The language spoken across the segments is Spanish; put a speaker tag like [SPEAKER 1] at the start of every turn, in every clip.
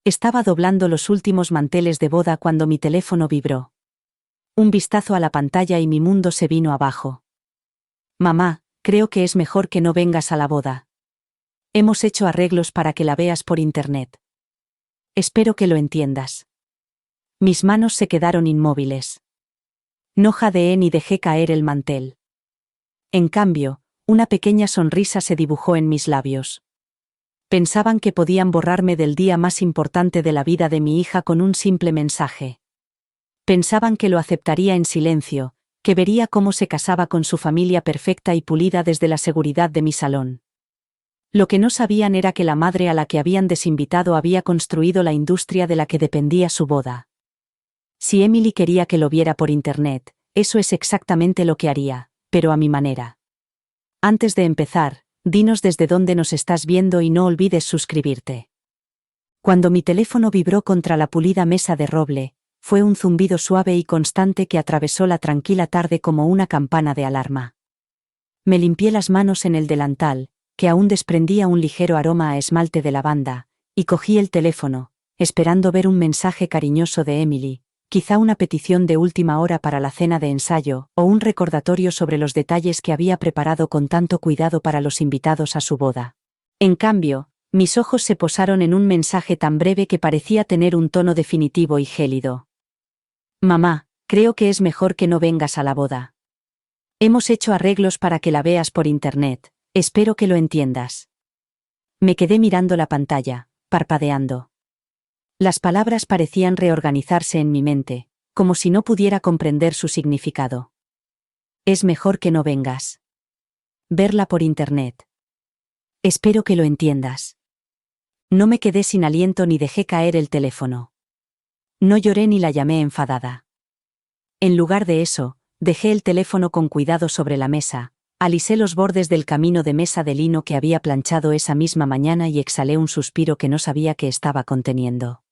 [SPEAKER 1] Estaba doblando los últimos manteles de boda cuando mi teléfono vibró. Un vistazo a la pantalla y mi mundo se vino abajo. Mamá, creo que es mejor que no vengas a la boda. Hemos hecho arreglos para que la veas por internet. Espero que lo entiendas. Mis manos se quedaron inmóviles. No jadeé ni dejé caer el mantel. En cambio, una pequeña sonrisa se dibujó en mis labios. Pensaban que podían borrarme del día más importante de la vida de mi hija con un simple mensaje. Pensaban que lo aceptaría en silencio, que vería cómo se casaba con su familia perfecta y pulida desde la seguridad de mi salón. Lo que no sabían era que la madre a la que habían desinvitado había construido la industria de la que dependía su boda. Si Emily quería que lo viera por internet, eso es exactamente lo que haría, pero a mi manera. Antes de empezar, dinos desde dónde nos estás viendo y no olvides suscribirte. Cuando mi teléfono vibró contra la pulida mesa de roble, fue un zumbido suave y constante que atravesó la tranquila tarde como una campana de alarma. Me limpié las manos en el delantal, que aún desprendía un ligero aroma a esmalte de lavanda, y cogí el teléfono, esperando ver un mensaje cariñoso de Emily, quizá una petición de última hora para la cena de ensayo o un recordatorio sobre los detalles que había preparado con tanto cuidado para los invitados a su boda. En cambio, mis ojos se posaron en un mensaje tan breve que parecía tener un tono definitivo y gélido. Mamá, creo que es mejor que no vengas a la boda. Hemos hecho arreglos para que la veas por internet, espero que lo entiendas. Me quedé mirando la pantalla, parpadeando. Las palabras parecían reorganizarse en mi mente, como si no pudiera comprender su significado. Es mejor que no vengas. Verla por internet. Espero que lo entiendas. No me quedé sin aliento ni dejé caer el teléfono. No lloré ni la llamé enfadada. En lugar de eso, dejé el teléfono con cuidado sobre la mesa, alisé los bordes del camino de mesa de lino que había planchado esa misma mañana y exhalé un suspiro que no sabía que estaba conteniendo.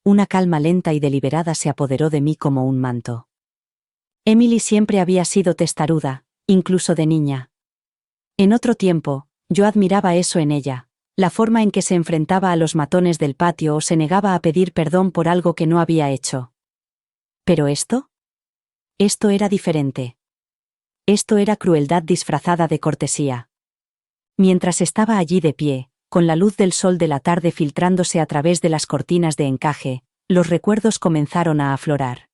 [SPEAKER 1] Una calma lenta y deliberada se apoderó de mí como un manto. Emily siempre había sido testaruda, incluso de niña. En otro tiempo, yo admiraba eso en ella, la forma en que se enfrentaba a los matones del patio o se negaba a pedir perdón por algo que no había hecho. ¿Pero esto? Esto era diferente. Esto era crueldad disfrazada de cortesía. Mientras estaba allí de pie, con la luz del sol de la tarde filtrándose a través de las cortinas de encaje, los recuerdos comenzaron a aflorar.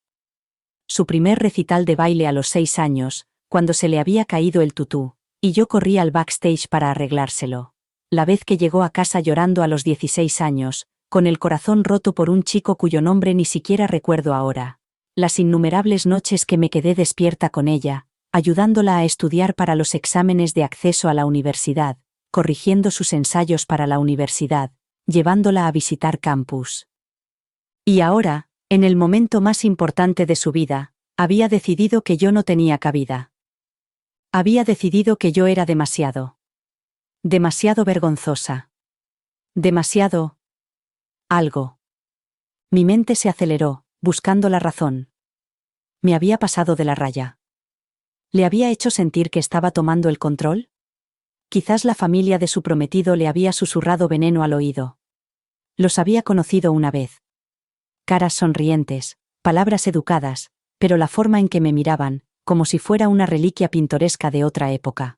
[SPEAKER 1] Su primer recital de baile a los 6 años, cuando se le había caído el tutú, y yo corrí al backstage para arreglárselo. La vez que llegó a casa llorando a los 16 años, con el corazón roto por un chico cuyo nombre ni siquiera recuerdo ahora. Las innumerables noches que me quedé despierta con ella, ayudándola a estudiar para los exámenes de acceso a la universidad, corrigiendo sus ensayos para la universidad, llevándola a visitar campus. Y ahora, en el momento más importante de su vida, había decidido que yo no tenía cabida. Había decidido que yo era demasiado vergonzosa. Demasiado algo. Mi mente se aceleró, buscando la razón. Me había pasado de la raya. ¿Le había hecho sentir que estaba tomando el control? Quizás la familia de su prometido le había susurrado veneno al oído. Los había conocido una vez. Caras sonrientes, palabras educadas, pero la forma en que me miraban, como si fuera una reliquia pintoresca de otra época.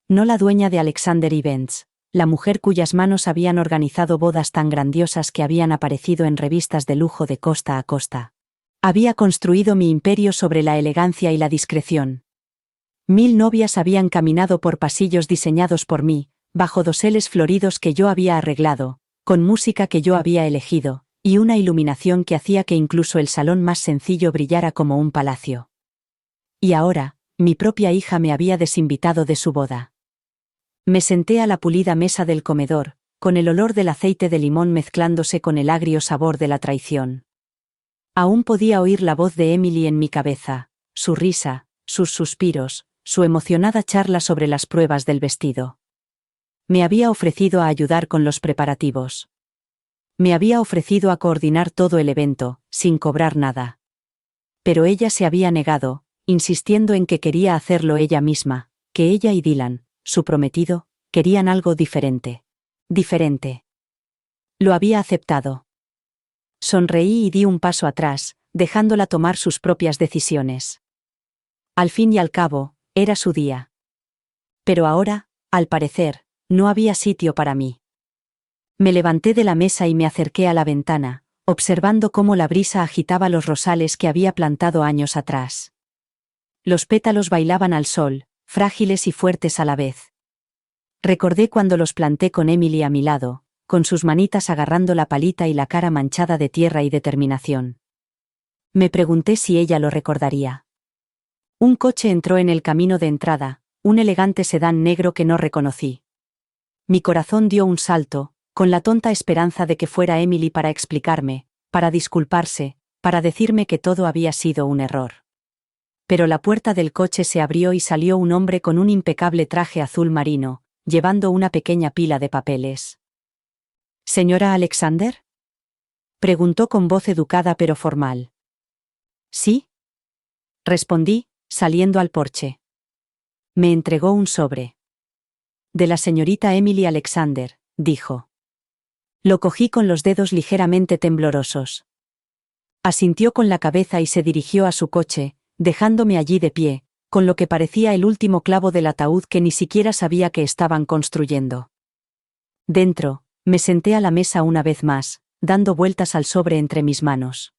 [SPEAKER 1] No la dueña de Alexander Events, la mujer cuyas manos habían organizado bodas tan grandiosas que habían aparecido en revistas de lujo de costa a costa. Había construido mi imperio sobre la elegancia y la discreción. 1000 novias habían caminado por pasillos diseñados por mí, bajo doseles floridos que yo había arreglado, con música que yo había elegido, y una iluminación que hacía que incluso el salón más sencillo brillara como un palacio. Y ahora, mi propia hija me había desinvitado de su boda. Me senté a la pulida mesa del comedor, con el olor del aceite de limón mezclándose con el agrio sabor de la traición. Aún podía oír la voz de Emily en mi cabeza, su risa, sus suspiros, su emocionada charla sobre las pruebas del vestido. Me había ofrecido a ayudar con los preparativos. Me había ofrecido a coordinar todo el evento, sin cobrar nada. Pero ella se había negado, insistiendo en que quería hacerlo ella misma, que ella y Dylan, su prometido, querían algo diferente. Diferente. Lo había aceptado. Sonreí y di un paso atrás, dejándola tomar sus propias decisiones. Al fin y al cabo, era su día. Pero ahora, al parecer, no había sitio para mí. Me levanté de la mesa y me acerqué a la ventana, observando cómo la brisa agitaba los rosales que había plantado años atrás. Los pétalos bailaban al sol, frágiles y fuertes a la vez. Recordé cuando los planté con Emily a mi lado, con sus manitas agarrando la palita y la cara manchada de tierra y determinación. Me pregunté si ella lo recordaría. Un coche entró en el camino de entrada, un elegante sedán negro que no reconocí. Mi corazón dio un salto, con la tonta esperanza de que fuera Emily para explicarme, para disculparse, para decirme que todo había sido un error. Pero la puerta del coche se abrió y salió un hombre con un impecable traje azul marino, llevando una pequeña pila de papeles. ¿Señora Alexander? Preguntó con voz educada pero formal. ¿Sí? Respondí, saliendo al porche. Me entregó un sobre. De la señorita Emily Alexander, dijo. Lo cogí con los dedos ligeramente temblorosos. Asintió con la cabeza y se dirigió a su coche, dejándome allí de pie, con lo que parecía el último clavo del ataúd que ni siquiera sabía que estaban construyendo. Dentro, me senté a la mesa una vez más, dando vueltas al sobre entre mis manos.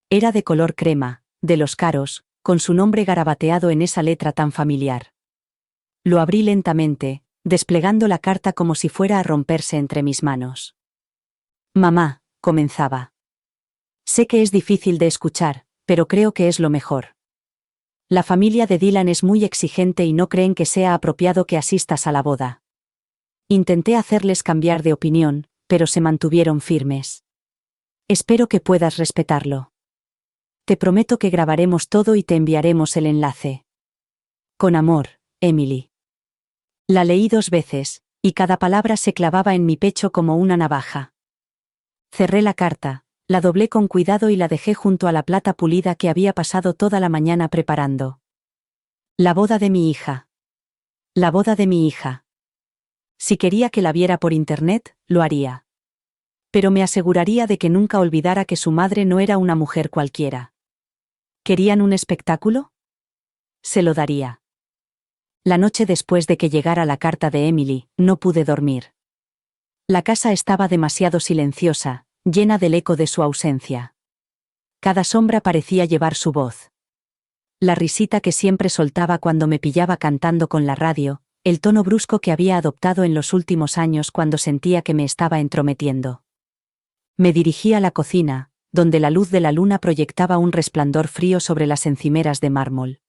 [SPEAKER 1] Era de color crema, de los caros, con su nombre garabateado en esa letra tan familiar. Lo abrí lentamente, desplegando la carta como si fuera a romperse entre mis manos. Mamá, comenzaba. Sé que es difícil de escuchar, pero creo que es lo mejor. La familia de Dylan es muy exigente y no creen que sea apropiado que asistas a la boda. Intenté hacerles cambiar de opinión, pero se mantuvieron firmes. Espero que puedas respetarlo. Te prometo que grabaremos todo y te enviaremos el enlace. Con amor, Emily. La leí 2 veces, y cada palabra se clavaba en mi pecho como una navaja. Cerré la carta, la doblé con cuidado y la dejé junto a la plata pulida que había pasado toda la mañana preparando. La boda de mi hija. La boda de mi hija. Si quería que la viera por internet, lo haría. Pero me aseguraría de que nunca olvidara que su madre no era una mujer cualquiera. ¿Querían un espectáculo? Se lo daría. La noche después de que llegara la carta de Emily, no pude dormir. La casa estaba demasiado silenciosa, llena del eco de su ausencia. Cada sombra parecía llevar su voz. La risita que siempre soltaba cuando me pillaba cantando con la radio, el tono brusco que había adoptado en los últimos años cuando sentía que me estaba entrometiendo. Me dirigí a la cocina, donde la luz de la luna proyectaba un resplandor frío sobre las encimeras de mármol.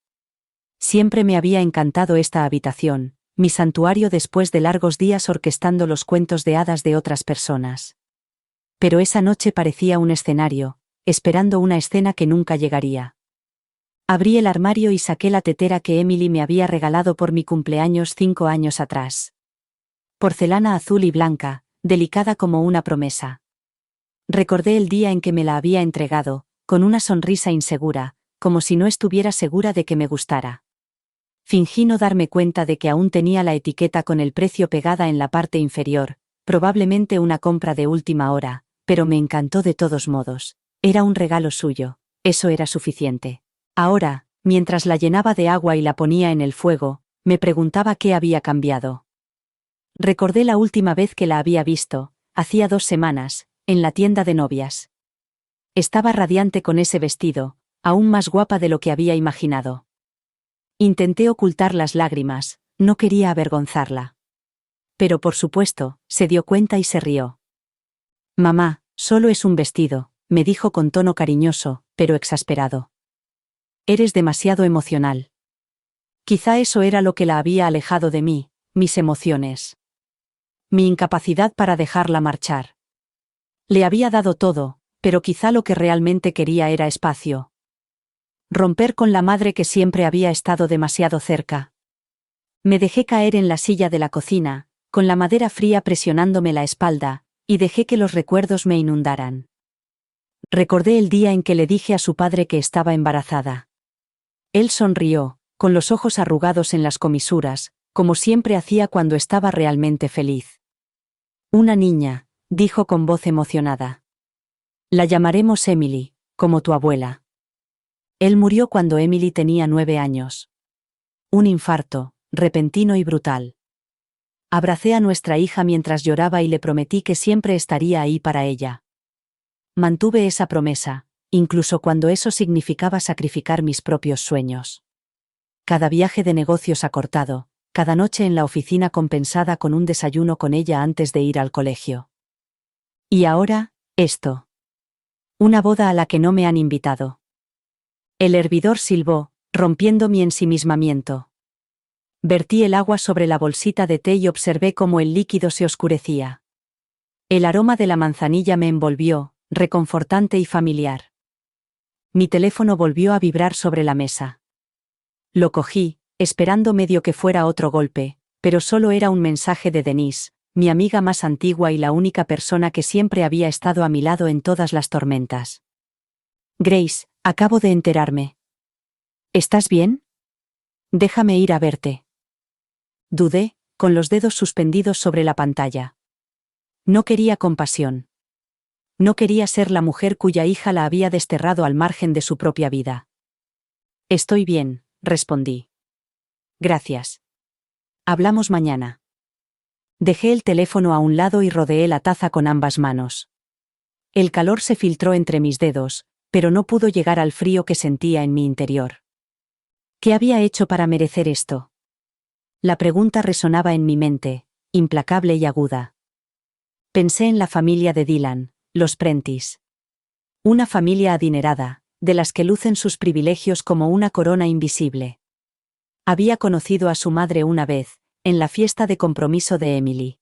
[SPEAKER 1] Siempre me había encantado esta habitación, mi santuario después de largos días orquestando los cuentos de hadas de otras personas. Pero esa noche parecía un escenario, esperando una escena que nunca llegaría. Abrí el armario y saqué la tetera que Emily me había regalado por mi cumpleaños 5 años atrás. Porcelana azul y blanca, delicada como una promesa. Recordé el día en que me la había entregado, con una sonrisa insegura, como si no estuviera segura de que me gustara. Fingí no darme cuenta de que aún tenía la etiqueta con el precio pegada en la parte inferior, probablemente una compra de última hora, pero me encantó de todos modos. Era un regalo suyo, eso era suficiente. Ahora, mientras la llenaba de agua y la ponía en el fuego, me preguntaba qué había cambiado. Recordé la última vez que la había visto, hacía 2 semanas, en la tienda de novias. Estaba radiante con ese vestido, aún más guapa de lo que había imaginado. Intenté ocultar las lágrimas, no quería avergonzarla. Pero por supuesto, se dio cuenta y se rió. Mamá, solo es un vestido, me dijo con tono cariñoso, pero exasperado. Eres demasiado emocional. Quizá eso era lo que la había alejado de mí, mis emociones. Mi incapacidad para dejarla marchar. Le había dado todo, pero quizá lo que realmente quería era espacio. Romper con la madre que siempre había estado demasiado cerca. Me dejé caer en la silla de la cocina, con la madera fría presionándome la espalda, y dejé que los recuerdos me inundaran. Recordé el día en que le dije a su padre que estaba embarazada. Él sonrió, con los ojos arrugados en las comisuras, como siempre hacía cuando estaba realmente feliz. Una niña, dijo con voz emocionada. La llamaremos Emily, como tu abuela. Él murió cuando Emily tenía 9 años. Un infarto, repentino y brutal. Abracé a nuestra hija mientras lloraba y le prometí que siempre estaría ahí para ella. Mantuve esa promesa, incluso cuando eso significaba sacrificar mis propios sueños. Cada viaje de negocios acortado, cada noche en la oficina compensada con un desayuno con ella antes de ir al colegio. Y ahora, esto. Una boda a la que no me han invitado. El hervidor silbó, rompiendo mi ensimismamiento. Vertí el agua sobre la bolsita de té y observé cómo el líquido se oscurecía. El aroma de la manzanilla me envolvió, reconfortante y familiar. Mi teléfono volvió a vibrar sobre la mesa. Lo cogí, esperando medio que fuera otro golpe, pero solo era un mensaje de Denise, mi amiga más antigua y la única persona que siempre había estado a mi lado en todas las tormentas. Grace, acabo de enterarme. ¿Estás bien? Déjame ir a verte. Dudé, con los dedos suspendidos sobre la pantalla. No quería compasión. No quería ser la mujer cuya hija la había desterrado al margen de su propia vida. Estoy bien, respondí. Gracias. Hablamos mañana. Dejé el teléfono a un lado y rodeé la taza con ambas manos. El calor se filtró entre mis dedos, pero no pudo llegar al frío que sentía en mi interior. ¿Qué había hecho para merecer esto? La pregunta resonaba en mi mente, implacable y aguda. Pensé en la familia de Dylan, los Prentice. Una familia adinerada, de las que lucen sus privilegios como una corona invisible. Había conocido a su madre una vez, en la fiesta de compromiso de Emily.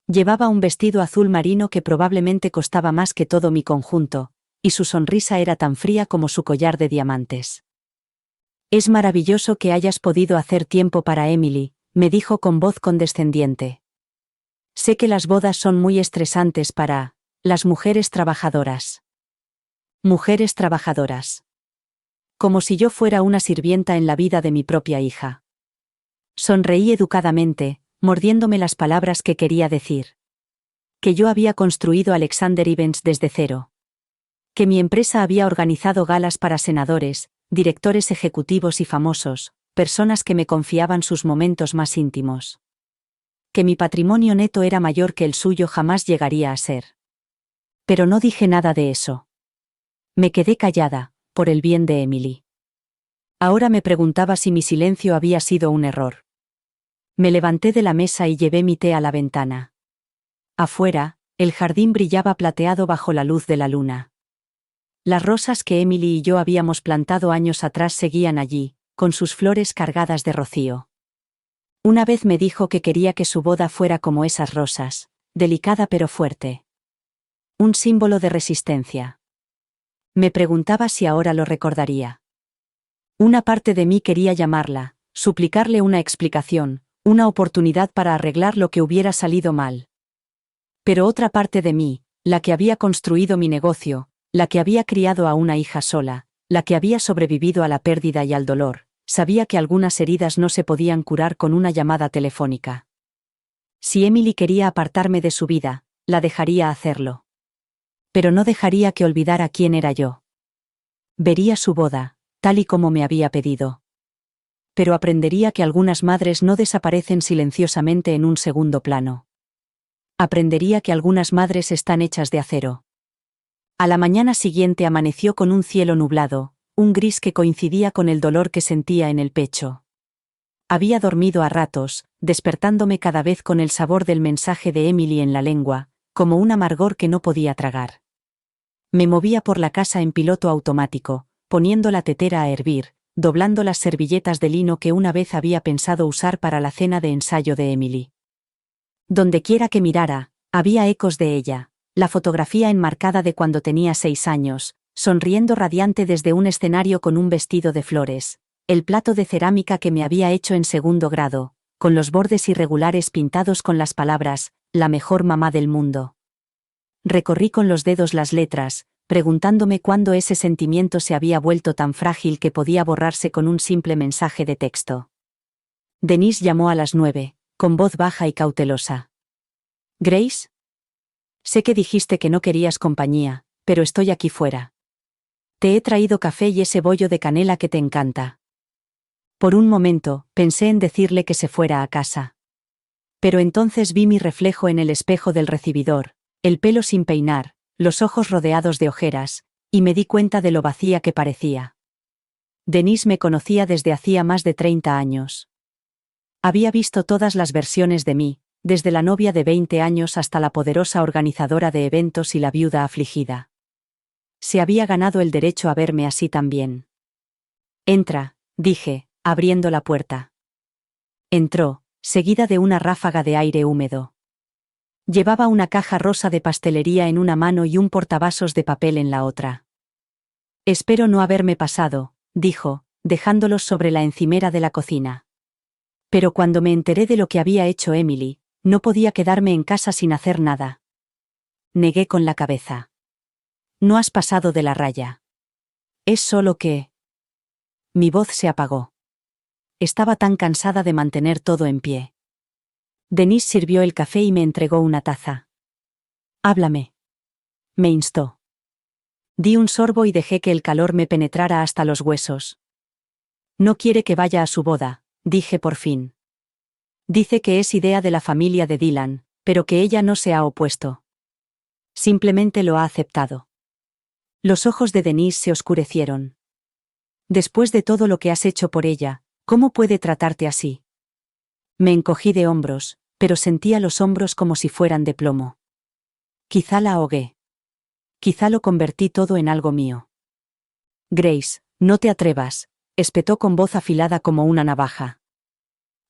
[SPEAKER 1] Llevaba un vestido azul marino que probablemente costaba más que todo mi conjunto, y su sonrisa era tan fría como su collar de diamantes. Es maravilloso que hayas podido hacer tiempo para Emily, me dijo con voz condescendiente. Sé que las bodas son muy estresantes para las mujeres trabajadoras. Mujeres trabajadoras. Como si yo fuera una sirvienta en la vida de mi propia hija. Sonreí educadamente, mordiéndome las palabras que quería decir. Que yo había construido Alexander Events desde cero. Que mi empresa había organizado galas para senadores, directores ejecutivos y famosos, personas que me confiaban sus momentos más íntimos. Que mi patrimonio neto era mayor que el suyo jamás llegaría a ser. Pero no dije nada de eso. Me quedé callada, por el bien de Emily. Ahora me preguntaba si mi silencio había sido un error. Me levanté de la mesa y llevé mi té a la ventana. Afuera, el jardín brillaba plateado bajo la luz de la luna. Las rosas que Emily y yo habíamos plantado años atrás seguían allí, con sus flores cargadas de rocío. Una vez me dijo que quería que su boda fuera como esas rosas, delicada pero fuerte. Un símbolo de resistencia. Me preguntaba si ahora lo recordaría. Una parte de mí quería llamarla, suplicarle una explicación, una oportunidad para arreglar lo que hubiera salido mal. Pero otra parte de mí, la que había construido mi negocio, la que había criado a una hija sola, la que había sobrevivido a la pérdida y al dolor, sabía que algunas heridas no se podían curar con una llamada telefónica. Si Emily quería apartarme de su vida, la dejaría hacerlo. Pero no dejaría que olvidara quién era yo. Vería su boda, tal y como me había pedido. Pero aprendería que algunas madres no desaparecen silenciosamente en un segundo plano. Aprendería que algunas madres están hechas de acero. A la mañana siguiente amaneció con un cielo nublado, un gris que coincidía con el dolor que sentía en el pecho. Había dormido a ratos, despertándome cada vez con el sabor del mensaje de Emily en la lengua, como un amargor que no podía tragar. Me movía por la casa en piloto automático, poniendo la tetera a hervir, doblando las servilletas de lino que una vez había pensado usar para la cena de ensayo de Emily. Dondequiera que mirara, había ecos de ella, la fotografía enmarcada de cuando tenía 6 años, sonriendo radiante desde un escenario con un vestido de flores, el plato de cerámica que me había hecho en segundo grado, con los bordes irregulares pintados con las palabras, la mejor mamá del mundo. Recorrí con los dedos las letras, preguntándome cuándo ese sentimiento se había vuelto tan frágil que podía borrarse con un simple mensaje de texto. Denise llamó a las 9, con voz baja y cautelosa. ¿Grace? Sé que dijiste que no querías compañía, pero estoy aquí fuera. Te he traído café y ese bollo de canela que te encanta. Por un momento, pensé en decirle que se fuera a casa. Pero entonces vi mi reflejo en el espejo del recibidor, el pelo sin peinar, los ojos rodeados de ojeras, y me di cuenta de lo vacía que parecía. Denise me conocía desde hacía más de 30 años. Había visto todas las versiones de mí, desde la novia de 20 años hasta la poderosa organizadora de eventos y la viuda afligida. Se había ganado el derecho a verme así también. Entra, dije, abriendo la puerta. Entró, seguida de una ráfaga de aire húmedo. Llevaba una caja rosa de pastelería en una mano y un portavasos de papel en la otra. Espero no haberme pasado, dijo, dejándolos sobre la encimera de la cocina. Pero cuando me enteré de lo que había hecho Emily, no podía quedarme en casa sin hacer nada. Negué con la cabeza. No has pasado de la raya. Es solo que... Mi voz se apagó. Estaba tan cansada de mantener todo en pie. Denise sirvió el café y me entregó una taza. Háblame. Me instó. Di un sorbo y dejé que el calor me penetrara hasta los huesos. No quiere que vaya a su boda, dije por fin. Dice que es idea de la familia de Dylan, pero que ella no se ha opuesto. Simplemente lo ha aceptado. Los ojos de Denise se oscurecieron. Después de todo lo que has hecho por ella, ¿cómo puede tratarte así? Me encogí de hombros, pero sentía los hombros como si fueran de plomo. Quizá la ahogué. Quizá lo convertí todo en algo mío. Grace, no te atrevas, espetó con voz afilada como una navaja.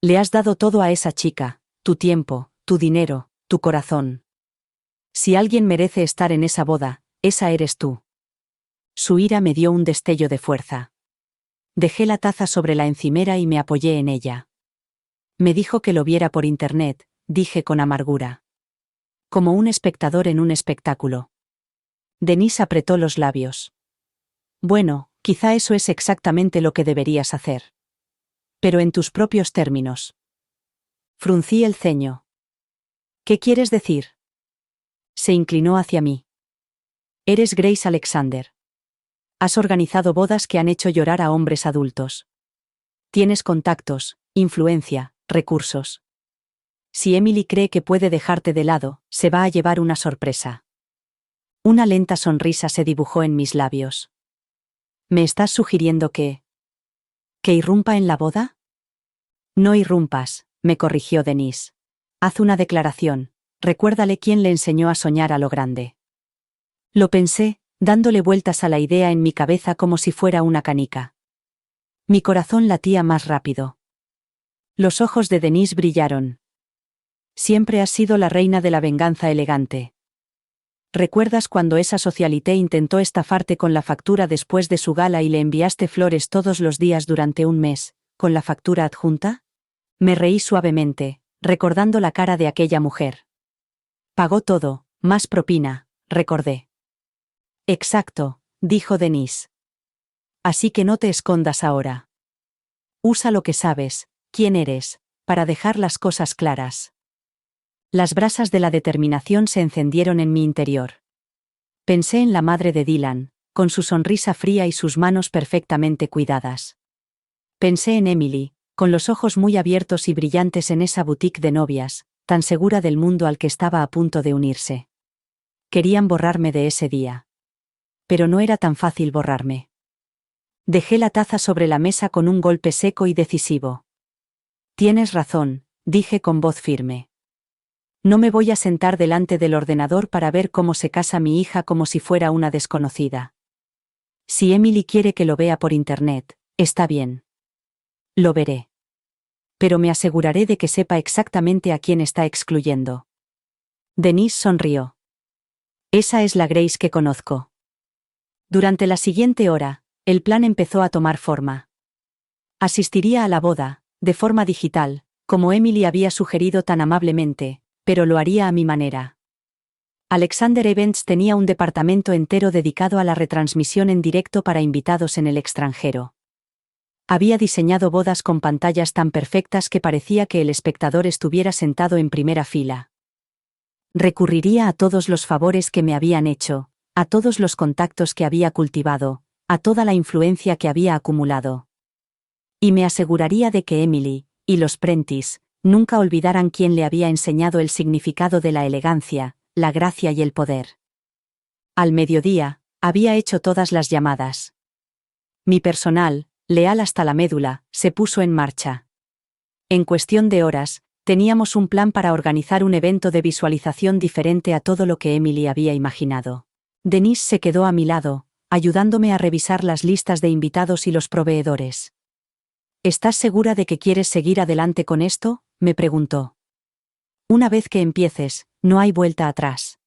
[SPEAKER 1] Le has dado todo a esa chica, tu tiempo, tu dinero, tu corazón. Si alguien merece estar en esa boda, esa eres tú. Su ira me dio un destello de fuerza. Dejé la taza sobre la encimera y me apoyé en ella. Me dijo que lo viera por internet, dije con amargura. Como un espectador en un espectáculo. Denise apretó los labios. Bueno, quizá eso es exactamente lo que deberías hacer. Pero en tus propios términos. Fruncí el ceño. ¿Qué quieres decir? Se inclinó hacia mí. Eres Grace Alexander. Has organizado bodas que han hecho llorar a hombres adultos. Tienes contactos, influencia, recursos. Si Emily cree que puede dejarte de lado, se va a llevar una sorpresa. Una lenta sonrisa se dibujó en mis labios. ¿Me estás sugiriendo que irrumpa en la boda? No irrumpas, me corrigió Denise. Haz una declaración, recuérdale quién le enseñó a soñar a lo grande. Lo pensé, dándole vueltas a la idea en mi cabeza como si fuera una canica. Mi corazón latía más rápido. Los ojos de Denise brillaron. Siempre has sido la reina de la venganza elegante. ¿Recuerdas cuando esa socialité intentó estafarte con la factura después de su gala y le enviaste flores todos los días durante un mes, con la factura adjunta? Me reí suavemente, recordando la cara de aquella mujer. Pagó todo, más propina, recordé. Exacto, dijo Denise. Así que no te escondas ahora. Usa lo que sabes, quién eres, para dejar las cosas claras. Las brasas de la determinación se encendieron en mi interior. Pensé en la madre de Dylan, con su sonrisa fría y sus manos perfectamente cuidadas. Pensé en Emily, con los ojos muy abiertos y brillantes en esa boutique de novias, tan segura del mundo al que estaba a punto de unirse. Querían borrarme de ese día. Pero no era tan fácil borrarme. Dejé la taza sobre la mesa con un golpe seco y decisivo. Tienes razón, dije con voz firme. No me voy a sentar delante del ordenador para ver cómo se casa mi hija como si fuera una desconocida. Si Emily quiere que lo vea por internet, está bien. Lo veré. Pero me aseguraré de que sepa exactamente a quién está excluyendo. Denise sonrió. Esa es la Grace que conozco. Durante la siguiente hora, el plan empezó a tomar forma. Asistiría a la boda, de forma digital, como Emily había sugerido tan amablemente, pero lo haría a mi manera. Alexander Events tenía un departamento entero dedicado a la retransmisión en directo para invitados en el extranjero. Había diseñado bodas con pantallas tan perfectas que parecía que el espectador estuviera sentado en primera fila. Recurriría a todos los favores que me habían hecho, a todos los contactos que había cultivado, a toda la influencia que había acumulado. Y me aseguraría de que Emily, y los Prentice, nunca olvidaran quién le había enseñado el significado de la elegancia, la gracia y el poder. Al mediodía, había hecho todas las llamadas. Mi personal, leal hasta la médula, se puso en marcha. En cuestión de horas, teníamos un plan para organizar un evento de visualización diferente a todo lo que Emily había imaginado. Denise se quedó a mi lado, ayudándome a revisar las listas de invitados y los proveedores. ¿Estás segura de que quieres seguir adelante con esto?, me preguntó. Una vez que empieces, no hay vuelta atrás.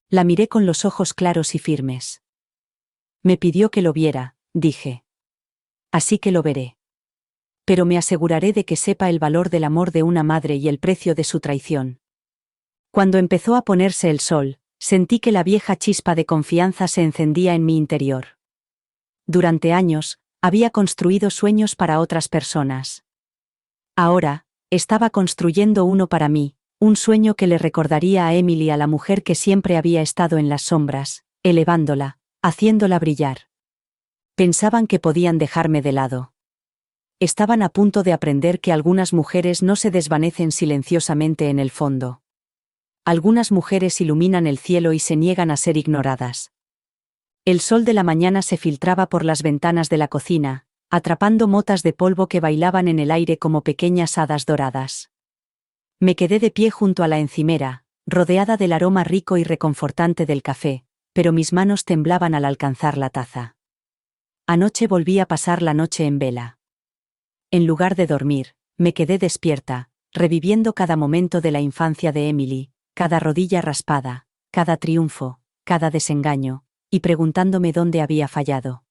[SPEAKER 1] La miré con los ojos claros y firmes. Me pidió que lo viera, dije. Así que lo veré. Pero me aseguraré de que sepa el valor del amor de una madre y el precio de su traición. Cuando empezó a ponerse el sol, sentí que la vieja chispa de confianza se encendía en mi interior. Durante años, había construido sueños para otras personas. Ahora, estaba construyendo uno para mí, un sueño que le recordaría a Emily a la mujer que siempre había estado en las sombras, elevándola, haciéndola brillar. Pensaban que podían dejarme de lado. Estaban a punto de aprender que algunas mujeres no se desvanecen silenciosamente en el fondo. Algunas mujeres iluminan el cielo y se niegan a ser ignoradas. El sol de la mañana se filtraba por las ventanas de la cocina, atrapando motas de polvo que bailaban en el aire como pequeñas hadas doradas. Me quedé de pie junto a la encimera, rodeada del aroma rico y reconfortante del café, pero mis manos temblaban al alcanzar la taza. Anoche volví a pasar la noche en vela. En lugar de dormir, me quedé despierta, reviviendo cada momento de la infancia de Emily, cada rodilla raspada, cada triunfo, cada desengaño, y preguntándome dónde había fallado.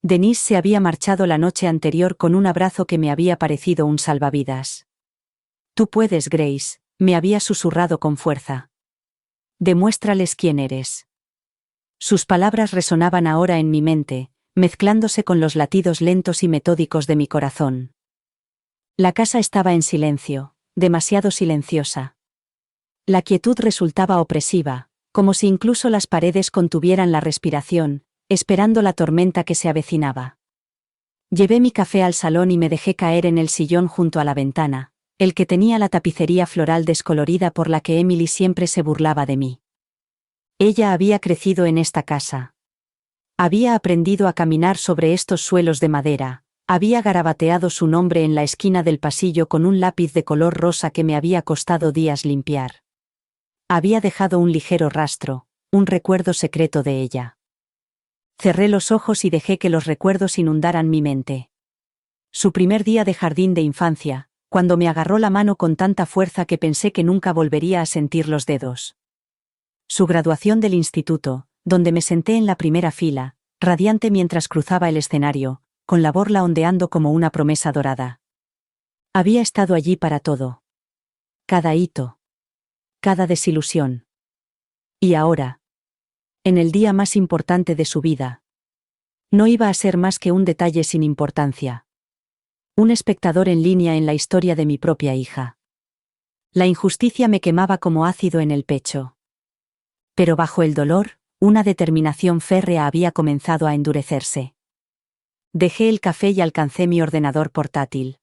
[SPEAKER 1] Denise se había marchado la noche anterior con un abrazo que me había parecido un salvavidas. Tú puedes, Grace, me había susurrado con fuerza. Demuéstrales quién eres. Sus palabras resonaban ahora en mi mente, mezclándose con los latidos lentos y metódicos de mi corazón. La casa estaba en silencio, demasiado silenciosa. La quietud resultaba opresiva, como si incluso las paredes contuvieran la respiración, esperando la tormenta que se avecinaba. Llevé mi café al salón y me dejé caer en el sillón junto a la ventana, el que tenía la tapicería floral descolorida por la que Emily siempre se burlaba de mí. Ella había crecido en esta casa. Había aprendido a caminar sobre estos suelos de madera, había garabateado su nombre en la esquina del pasillo con un lápiz de color rosa que me había costado días limpiar. Había dejado un ligero rastro, un recuerdo secreto de ella. Cerré los ojos y dejé que los recuerdos inundaran mi mente. Su primer día de jardín de infancia, cuando me agarró la mano con tanta fuerza que pensé que nunca volvería a sentir los dedos. Su graduación del instituto, donde me senté en la primera fila, radiante mientras cruzaba el escenario, con la borla ondeando como una promesa dorada. Había estado allí para todo. Cada hito. Cada desilusión. Y ahora, en el día más importante de su vida, no iba a ser más que un detalle sin importancia. Un espectador en línea en la historia de mi propia hija. La injusticia me quemaba como ácido en el pecho. Pero bajo el dolor, una determinación férrea había comenzado a endurecerse. Dejé el café y alcancé mi ordenador portátil.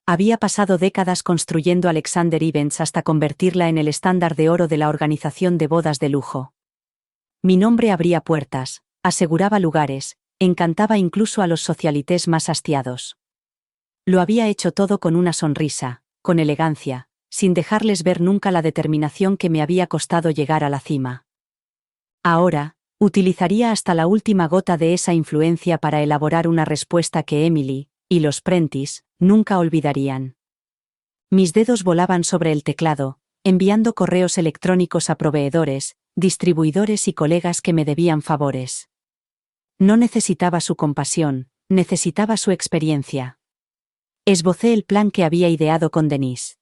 [SPEAKER 1] Había pasado décadas construyendo Alexander Events hasta convertirla en el estándar de oro de la organización de bodas de lujo. Mi nombre abría puertas, aseguraba lugares, encantaba incluso a los socialites más hastiados. Lo había hecho todo con una sonrisa, con elegancia, sin dejarles ver nunca la determinación que me había costado llegar a la cima. Ahora, utilizaría hasta la última gota de esa influencia para elaborar una respuesta que Emily, y los Prentice, nunca olvidarían. Mis dedos volaban sobre el teclado, enviando correos electrónicos a proveedores, distribuidores y colegas que me debían favores. No necesitaba su compasión, necesitaba su experiencia. Esbocé el plan que había ideado con Denise.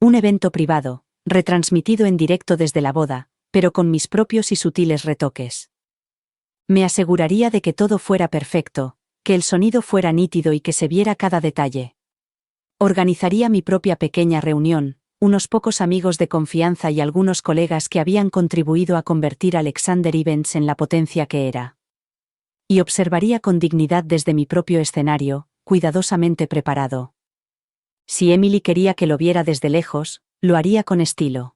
[SPEAKER 1] Un evento privado, retransmitido en directo desde la boda, pero con mis propios y sutiles retoques. Me aseguraría de que todo fuera perfecto, que el sonido fuera nítido y que se viera cada detalle. Organizaría mi propia pequeña reunión, unos pocos amigos de confianza y algunos colegas que habían contribuido a convertir a Alexander Events en la potencia que era. Y observaría con dignidad desde mi propio escenario, cuidadosamente preparado. Si Emily quería que lo viera desde lejos, lo haría con estilo.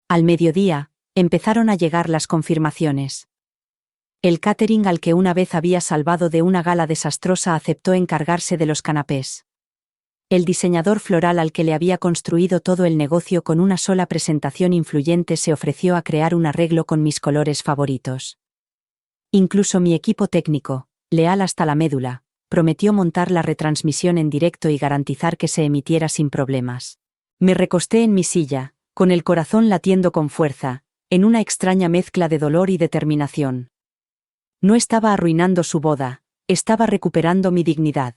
[SPEAKER 1] Al mediodía, empezaron a llegar las confirmaciones. El catering al que una vez había salvado de una gala desastrosa aceptó encargarse de los canapés. El diseñador floral al que le había construido todo el negocio con una sola presentación influyente se ofreció a crear un arreglo con mis colores favoritos. Incluso mi equipo técnico, leal hasta la médula, prometió montar la retransmisión en directo y garantizar que se emitiera sin problemas. Me recosté en mi silla, con el corazón latiendo con fuerza, en una extraña mezcla de dolor y determinación. No estaba arruinando su boda, estaba recuperando mi dignidad.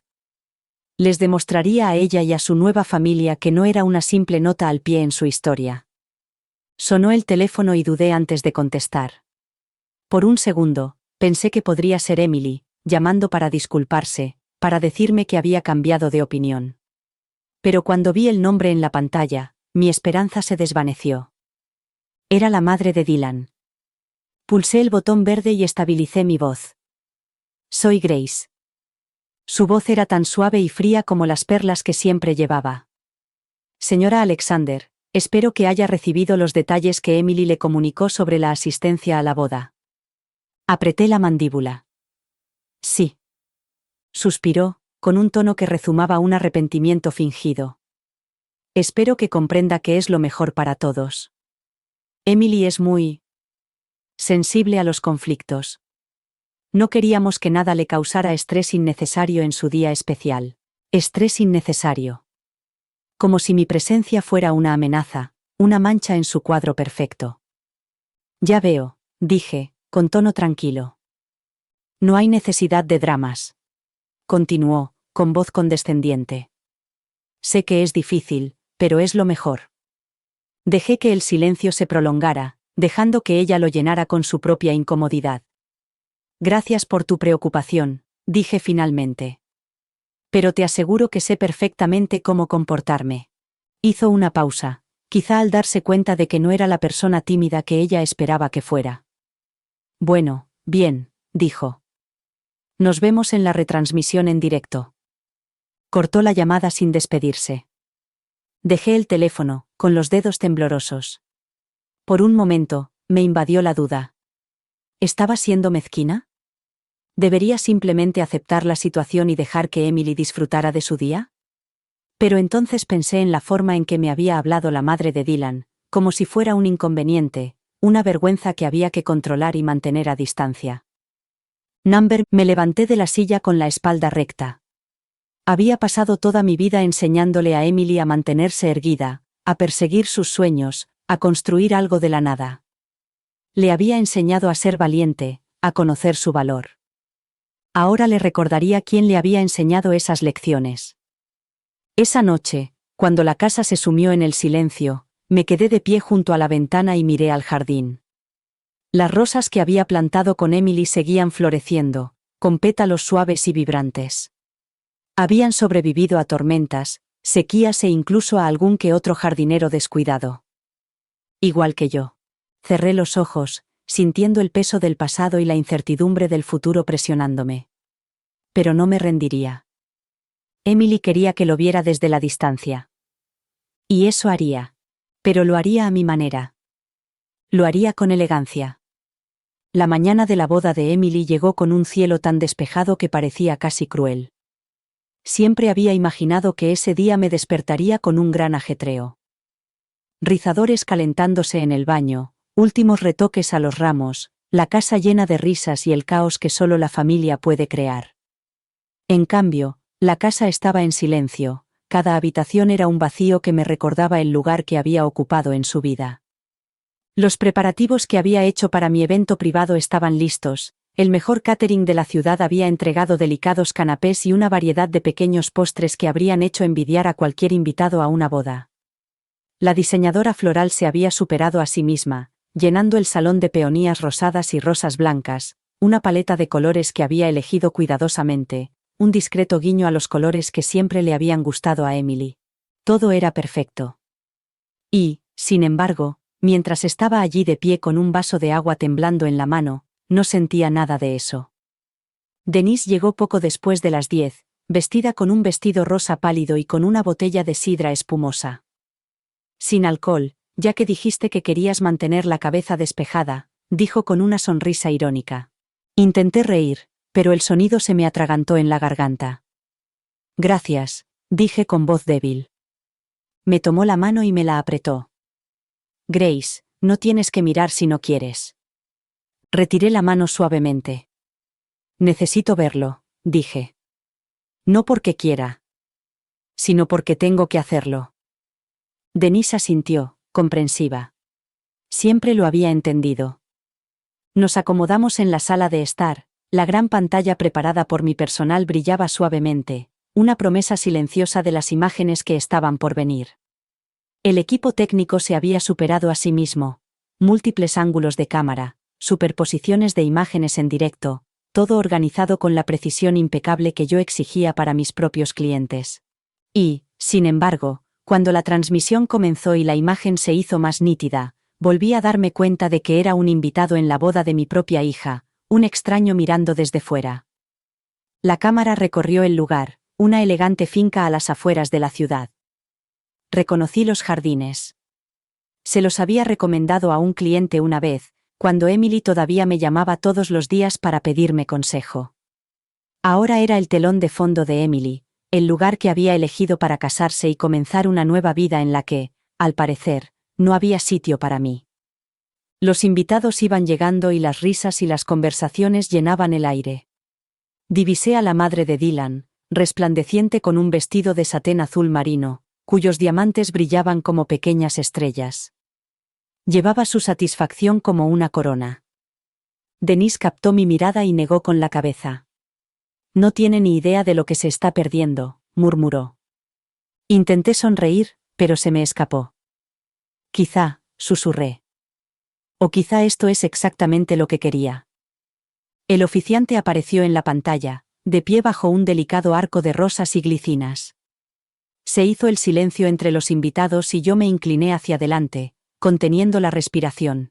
[SPEAKER 1] Les demostraría a ella y a su nueva familia que no era una simple nota al pie en su historia. Sonó el teléfono y dudé antes de contestar. Por un segundo, pensé que podría ser Emily, llamando para disculparse, para decirme que había cambiado de opinión. Pero cuando vi el nombre en la pantalla, mi esperanza se desvaneció. Era la madre de Dylan. Pulsé el botón verde y estabilicé mi voz. Soy Grace. Su voz era tan suave y fría como las perlas que siempre llevaba. Señora Alexander, espero que haya recibido los detalles que Emily le comunicó sobre la asistencia a la boda. Apreté la mandíbula. Sí. Suspiró, con un tono que rezumaba un arrepentimiento fingido. Espero que comprenda que es lo mejor para todos. Emily es muy sensible a los conflictos. No queríamos que nada le causara estrés innecesario en su día especial. Estrés innecesario. Como si mi presencia fuera una amenaza, una mancha en su cuadro perfecto. Ya veo, dije, con tono tranquilo. No hay necesidad de dramas. Continuó, con voz condescendiente. Sé que es difícil, pero es lo mejor. Dejé que el silencio se prolongara, dejando que ella lo llenara con su propia incomodidad. Gracias por tu preocupación, dije finalmente. Pero te aseguro que sé perfectamente cómo comportarme. Hizo una pausa, quizá al darse cuenta de que no era la persona tímida que ella esperaba que fuera. Bueno, bien, dijo. Nos vemos en la retransmisión en directo. Cortó la llamada sin despedirse. Dejé el teléfono, con los dedos temblorosos. Por un momento, me invadió la duda. ¿Estaba siendo mezquina? ¿Debería simplemente aceptar la situación y dejar que Emily disfrutara de su día? Pero entonces pensé en la forma en que me había hablado la madre de Dylan, como si fuera un inconveniente, una vergüenza que había que controlar y mantener a distancia. Me levanté de la silla con la espalda recta. Había pasado toda mi vida enseñándole a Emily a mantenerse erguida, a perseguir sus sueños, a construir algo de la nada. Le había enseñado a ser valiente, a conocer su valor. Ahora le recordaría quién le había enseñado esas lecciones. Esa noche, cuando la casa se sumió en el silencio, me quedé de pie junto a la ventana y miré al jardín. Las rosas que había plantado con Emily seguían floreciendo, con pétalos suaves y vibrantes. Habían sobrevivido a tormentas, sequías e incluso a algún que otro jardinero descuidado. Igual que yo. Cerré los ojos, sintiendo el peso del pasado y la incertidumbre del futuro presionándome. Pero no me rendiría. Emily quería que lo viera desde la distancia. Y eso haría. Pero lo haría a mi manera. Lo haría con elegancia. La mañana de la boda de Emily llegó con un cielo tan despejado que parecía casi cruel. Siempre había imaginado que ese día me despertaría con un gran ajetreo. Rizadores calentándose en el baño, últimos retoques a los ramos, la casa llena de risas y el caos que solo la familia puede crear. En cambio, la casa estaba en silencio, cada habitación era un vacío que me recordaba el lugar que había ocupado en su vida. Los preparativos que había hecho para mi evento privado estaban listos. El mejor catering de la ciudad había entregado delicados canapés y una variedad de pequeños postres que habrían hecho envidiar a cualquier invitado a una boda. La diseñadora floral se había superado a sí misma, llenando el salón de peonías rosadas y rosas blancas, una paleta de colores que había elegido cuidadosamente, un discreto guiño a los colores que siempre le habían gustado a Emily. Todo era perfecto. Y, sin embargo, mientras estaba allí de pie con un vaso de agua temblando en la mano, no sentía nada de eso. Denise llegó poco después de las 10, vestida con un vestido rosa pálido y con una botella de sidra espumosa. Sin alcohol, ya que dijiste que querías mantener la cabeza despejada, dijo con una sonrisa irónica. Intenté reír, pero el sonido se me atragantó en la garganta. Gracias, dije con voz débil. Me tomó la mano y me la apretó. Grace, no tienes que mirar si no quieres. Retiré la mano suavemente. Necesito verlo, dije. No porque quiera, sino porque tengo que hacerlo. Denise asintió, comprensiva. Siempre lo había entendido. Nos acomodamos en la sala de estar, la gran pantalla preparada por mi personal brillaba suavemente, una promesa silenciosa de las imágenes que estaban por venir. El equipo técnico se había superado a sí mismo, múltiples ángulos de cámara, superposiciones de imágenes en directo, todo organizado con la precisión impecable que yo exigía para mis propios clientes. Y, sin embargo, cuando la transmisión comenzó y la imagen se hizo más nítida, volví a darme cuenta de que era un invitado en la boda de mi propia hija, un extraño mirando desde fuera. La cámara recorrió el lugar, una elegante finca a las afueras de la ciudad. Reconocí los jardines. Se los había recomendado a un cliente una vez, cuando Emily todavía me llamaba todos los días para pedirme consejo. Ahora era el telón de fondo de Emily, el lugar que había elegido para casarse y comenzar una nueva vida en la que, al parecer, no había sitio para mí. Los invitados iban llegando y las risas y las conversaciones llenaban el aire. Divisé a la madre de Dylan, resplandeciente con un vestido de satén azul marino, cuyos diamantes brillaban como pequeñas estrellas. Llevaba su satisfacción como una corona. Denise captó mi mirada y negó con la cabeza. No tiene ni idea de lo que se está perdiendo, murmuró. Intenté sonreír, pero se me escapó. Quizá, susurré. O quizá esto es exactamente lo que quería. El oficiante apareció en la pantalla, de pie bajo un delicado arco de rosas y glicinas. Se hizo el silencio entre los invitados y yo me incliné hacia adelante, conteniendo la respiración.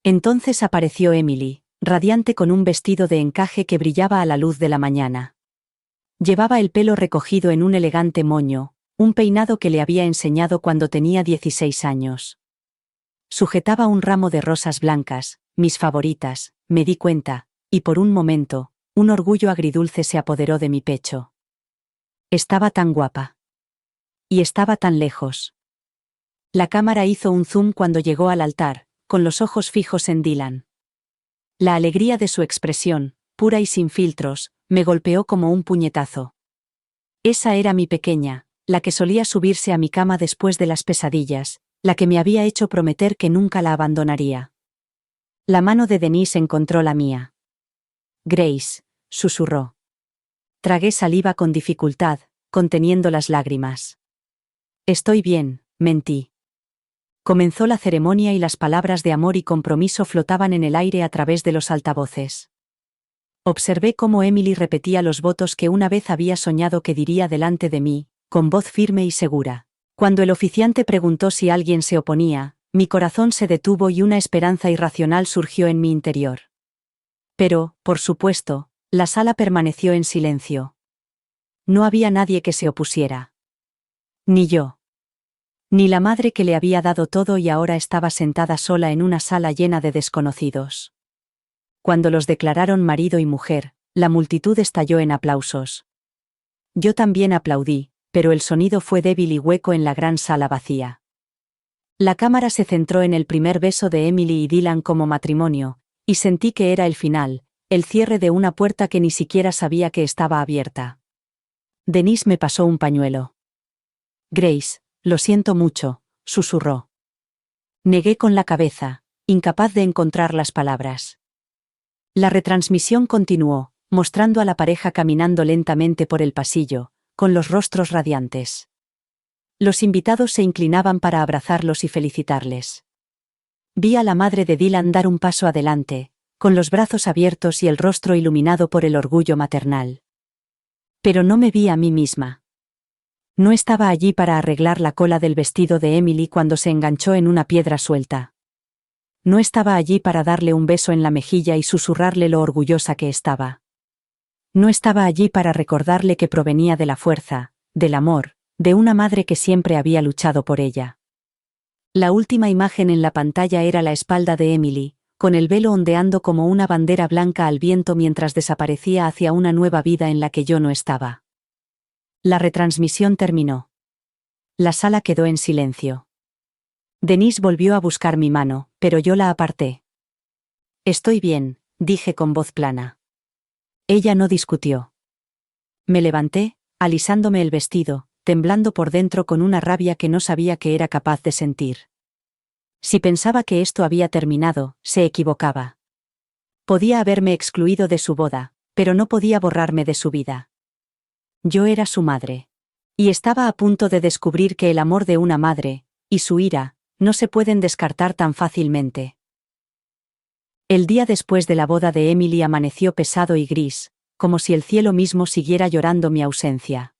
[SPEAKER 1] Entonces apareció Emily, radiante con un vestido de encaje que brillaba a la luz de la mañana. Llevaba el pelo recogido en un elegante moño, un peinado que le había enseñado cuando tenía 16 años. Sujetaba un ramo de rosas blancas, mis favoritas, me di cuenta, y por un momento, un orgullo agridulce se apoderó de mi pecho. Estaba tan guapa. Y estaba tan lejos. La cámara hizo un zoom cuando llegó al altar, con los ojos fijos en Dylan. La alegría de su expresión, pura y sin filtros, me golpeó como un puñetazo. Esa era mi pequeña, la que solía subirse a mi cama después de las pesadillas, la que me había hecho prometer que nunca la abandonaría. La mano de Denise encontró la mía. Grace, susurró. Tragué saliva con dificultad, conteniendo las lágrimas. Estoy bien, mentí. Comenzó la ceremonia y las palabras de amor y compromiso flotaban en el aire a través de los altavoces. Observé cómo Emily repetía los votos que una vez había soñado que diría delante de mí, con voz firme y segura. Cuando el oficiante preguntó si alguien se oponía, mi corazón se detuvo y una esperanza irracional surgió en mi interior. Pero, por supuesto, la sala permaneció en silencio. No había nadie que se opusiera. Ni yo. Ni la madre que le había dado todo y ahora estaba sentada sola en una sala llena de desconocidos. Cuando los declararon marido y mujer, la multitud estalló en aplausos. Yo también aplaudí, pero el sonido fue débil y hueco en la gran sala vacía. La cámara se centró en el primer beso de Emily y Dylan como matrimonio, y sentí que era el final, el cierre de una puerta que ni siquiera sabía que estaba abierta. Denise me pasó un pañuelo. Grace, lo siento mucho, susurró. Negué con la cabeza, incapaz de encontrar las palabras. La retransmisión continuó, mostrando a la pareja caminando lentamente por el pasillo, con los rostros radiantes. Los invitados se inclinaban para abrazarlos y felicitarles. Vi a la madre de Dylan dar un paso adelante, con los brazos abiertos y el rostro iluminado por el orgullo maternal. Pero no me vi a mí misma. No estaba allí para arreglar la cola del vestido de Emily cuando se enganchó en una piedra suelta. No estaba allí para darle un beso en la mejilla y susurrarle lo orgullosa que estaba. No estaba allí para recordarle que provenía de la fuerza, del amor, de una madre que siempre había luchado por ella. La última imagen en la pantalla era la espalda de Emily, con el velo ondeando como una bandera blanca al viento mientras desaparecía hacia una nueva vida en la que yo no estaba. La retransmisión terminó. La sala quedó en silencio. Denise volvió a buscar mi mano, pero yo la aparté. Estoy bien, dije con voz plana. Ella no discutió. Me levanté, alisándome el vestido, temblando por dentro con una rabia que no sabía que era capaz de sentir. Si pensaba que esto había terminado, se equivocaba. Podía haberme excluido de su boda, pero no podía borrarme de su vida. Yo era su madre. Y estaba a punto de descubrir que el amor de una madre, y su ira, no se pueden descartar tan fácilmente. El día después de la boda de Emily amaneció pesado y gris, como si el cielo mismo siguiera llorando mi ausencia.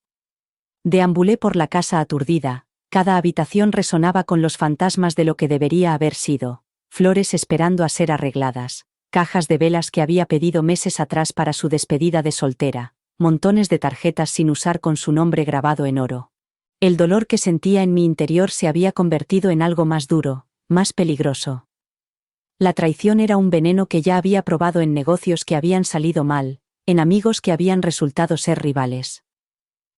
[SPEAKER 1] Deambulé por la casa aturdida, cada habitación resonaba con los fantasmas de lo que debería haber sido, flores esperando a ser arregladas, cajas de velas que había pedido meses atrás para su despedida de soltera, montones de tarjetas sin usar con su nombre grabado en oro. El dolor que sentía en mi interior se había convertido en algo más duro, más peligroso. La traición era un veneno que ya había probado en negocios que habían salido mal, en amigos que habían resultado ser rivales.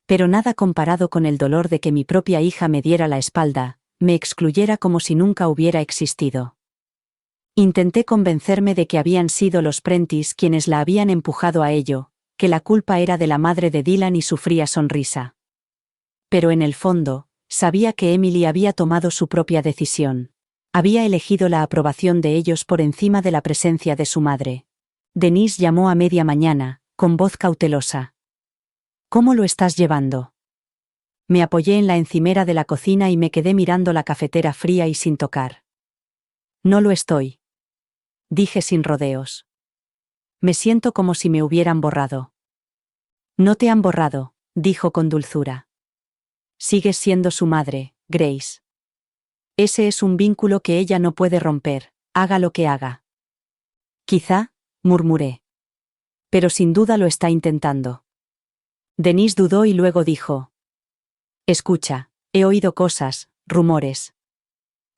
[SPEAKER 1] Pero nada comparado con el dolor de que mi propia hija me diera la espalda, me excluyera como si nunca hubiera existido. Intenté convencerme de que habían sido los Prentice quienes la habían empujado a ello, que la culpa era de la madre de Dylan y su fría sonrisa. Pero en el fondo, sabía que Emily había tomado su propia decisión. Había elegido la aprobación de ellos por encima de la presencia de su madre. Denise llamó a media mañana, con voz cautelosa. ¿Cómo lo estás llevando? Me apoyé en la encimera de la cocina y me quedé mirando la cafetera fría y sin tocar. No lo estoy. Dije sin rodeos. Me siento como si me hubieran borrado. No te han borrado, dijo con dulzura. Sigues siendo su madre, Grace. Ese es un vínculo que ella no puede romper, haga lo que haga. Quizá, murmuré. Pero sin duda lo está intentando. Denise dudó y luego dijo. Escucha, he oído cosas, rumores.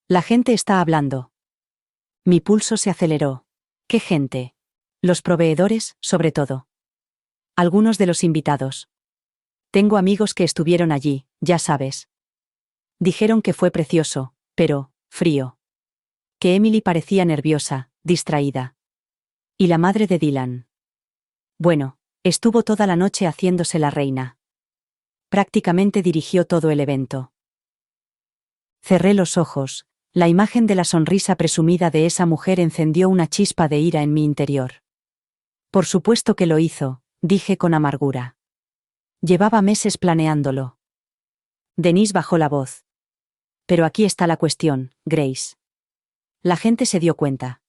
[SPEAKER 1] La gente está hablando. Mi pulso se aceleró. ¿Qué gente? Los proveedores, sobre todo. Algunos de los invitados. Tengo amigos que estuvieron allí, ya sabes. Dijeron que fue precioso, pero, frío. Que Emily parecía nerviosa, distraída. ¿Y la madre de Dylan? Bueno, estuvo toda la noche haciéndose la reina. Prácticamente dirigió todo el evento. Cerré los ojos, la imagen de la sonrisa presumida de esa mujer encendió una chispa de ira en mi interior. Por supuesto que lo hizo, dije con amargura. Llevaba meses planeándolo. Denise bajó la voz. Pero aquí está la cuestión, Grace. La gente se dio cuenta.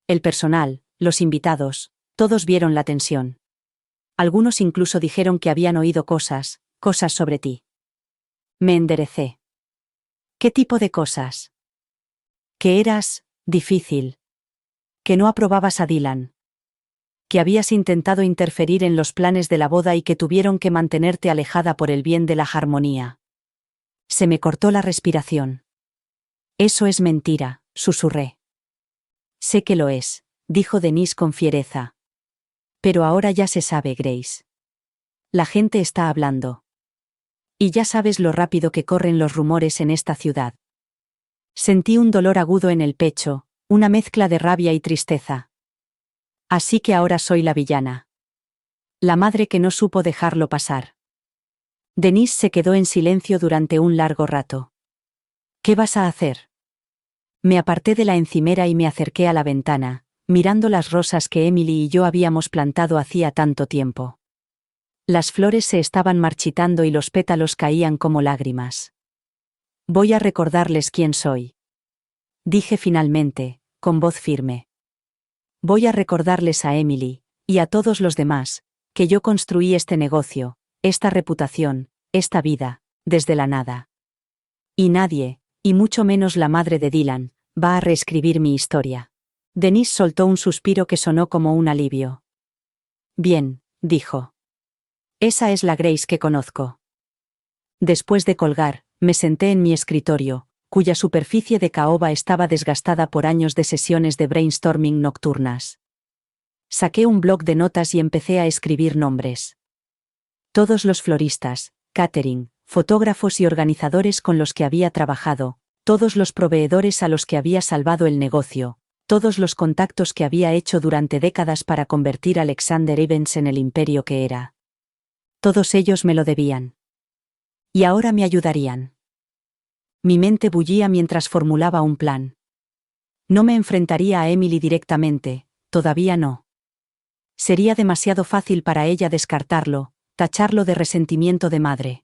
[SPEAKER 1] El personal, los invitados, todos vieron la tensión. Algunos incluso dijeron que habían oído cosas sobre ti. Me enderecé. ¿Qué tipo de cosas? Que eras difícil. Que no aprobabas a Dylan. Que habías intentado interferir en los planes de la boda y que tuvieron que mantenerte alejada por el bien de la armonía. Se me cortó la respiración. Eso es mentira, susurré. Sé que lo es, dijo Denise con fiereza. Pero ahora ya se sabe, Grace. La gente está hablando. Y ya sabes lo rápido que corren los rumores en esta ciudad. Sentí un dolor agudo en el pecho, una mezcla de rabia y tristeza. Así que ahora soy la villana. La madre que no supo dejarlo pasar. Denise se quedó en silencio durante un largo rato. ¿Qué vas a hacer? Me aparté de la encimera y me acerqué a la ventana, mirando las rosas que Emily y yo habíamos plantado hacía tanto tiempo. Las flores se estaban marchitando y los pétalos caían como lágrimas. Voy a recordarles quién soy. Dije finalmente, con voz firme. Voy a recordarles a Emily, y a todos los demás, que yo construí este negocio, esta reputación, esta vida, desde la nada. Y nadie, y mucho menos la madre de Dylan, va a reescribir mi historia. Denise soltó un suspiro que sonó como un alivio. Bien, dijo. Esa es la Grace que conozco. Después de colgar, me senté en mi escritorio, cuya superficie de caoba estaba desgastada por años de sesiones de brainstorming nocturnas. Saqué un bloc de notas y empecé a escribir nombres. Todos los floristas, catering, fotógrafos y organizadores con los que había trabajado, todos los proveedores a los que había salvado el negocio, todos los contactos que había hecho durante décadas para convertir Alexander Evans en el imperio que era. Todos ellos me lo debían. Y ahora me ayudarían. Mi mente bullía mientras formulaba un plan. No me enfrentaría a Emily directamente, todavía no. Sería demasiado fácil para ella descartarlo, tacharlo de resentimiento de madre.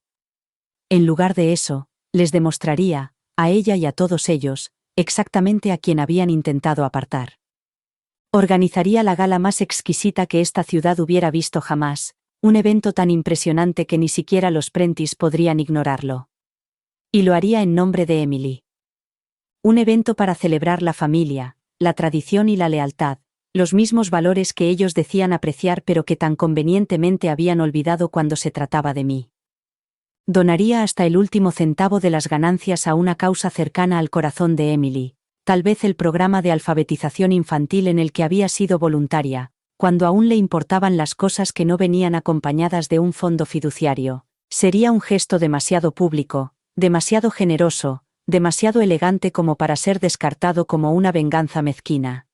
[SPEAKER 1] En lugar de eso, les demostraría, a ella y a todos ellos, exactamente a quien habían intentado apartar. Organizaría la gala más exquisita que esta ciudad hubiera visto jamás, un evento tan impresionante que ni siquiera los Prentice podrían ignorarlo. Y lo haría en nombre de Emily. Un evento para celebrar la familia, la tradición y la lealtad, los mismos valores que ellos decían apreciar pero que tan convenientemente habían olvidado cuando se trataba de mí. Donaría hasta el último centavo de las ganancias a una causa cercana al corazón de Emily, tal vez el programa de alfabetización infantil en el que había sido voluntaria, cuando aún le importaban las cosas que no venían acompañadas de un fondo fiduciario. Sería un gesto demasiado público, demasiado generoso, demasiado elegante como para ser descartado como una venganza mezquina.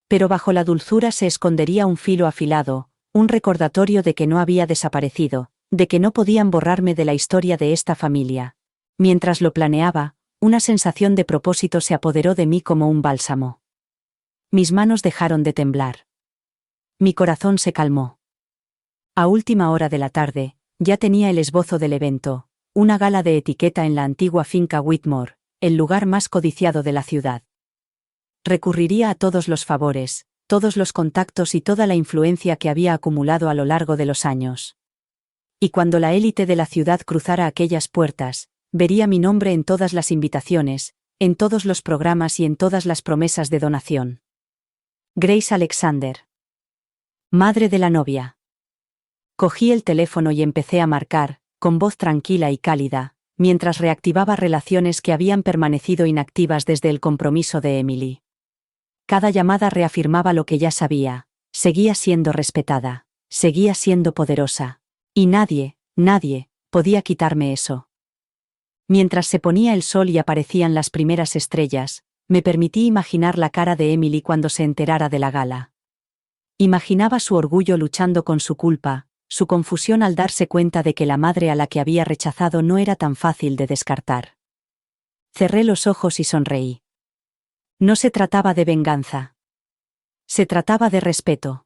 [SPEAKER 1] Pero bajo la dulzura se escondería un filo afilado, un recordatorio de que no había desaparecido, de que no podían borrarme de la historia de esta familia. Mientras lo planeaba, una sensación de propósito se apoderó de mí como un bálsamo. Mis manos dejaron de temblar. Mi corazón se calmó. A última hora de la tarde, ya tenía el esbozo del evento, una gala de etiqueta en la antigua finca Whitmore, el lugar más codiciado de la ciudad. Recurriría a todos los favores, todos los contactos y toda la influencia que había acumulado a lo largo de los años. Y cuando la élite de la ciudad cruzara aquellas puertas, vería mi nombre en todas las invitaciones, en todos los programas y en todas las promesas de donación. Grace Alexander. Madre de la novia. Cogí el teléfono y empecé a marcar, con voz tranquila y cálida, mientras reactivaba relaciones que habían permanecido inactivas desde el compromiso de Emily. Cada llamada reafirmaba lo que ya sabía, seguía siendo respetada, seguía siendo poderosa. Y nadie, podía quitarme eso. Mientras se ponía el sol y aparecían las primeras estrellas, me permití imaginar la cara de Emily cuando se enterara de la gala. Imaginaba su orgullo luchando con su culpa, su confusión al darse cuenta de que la madre a la que había rechazado no era tan fácil de descartar. Cerré los ojos y sonreí. No se trataba de venganza. Se trataba de respeto.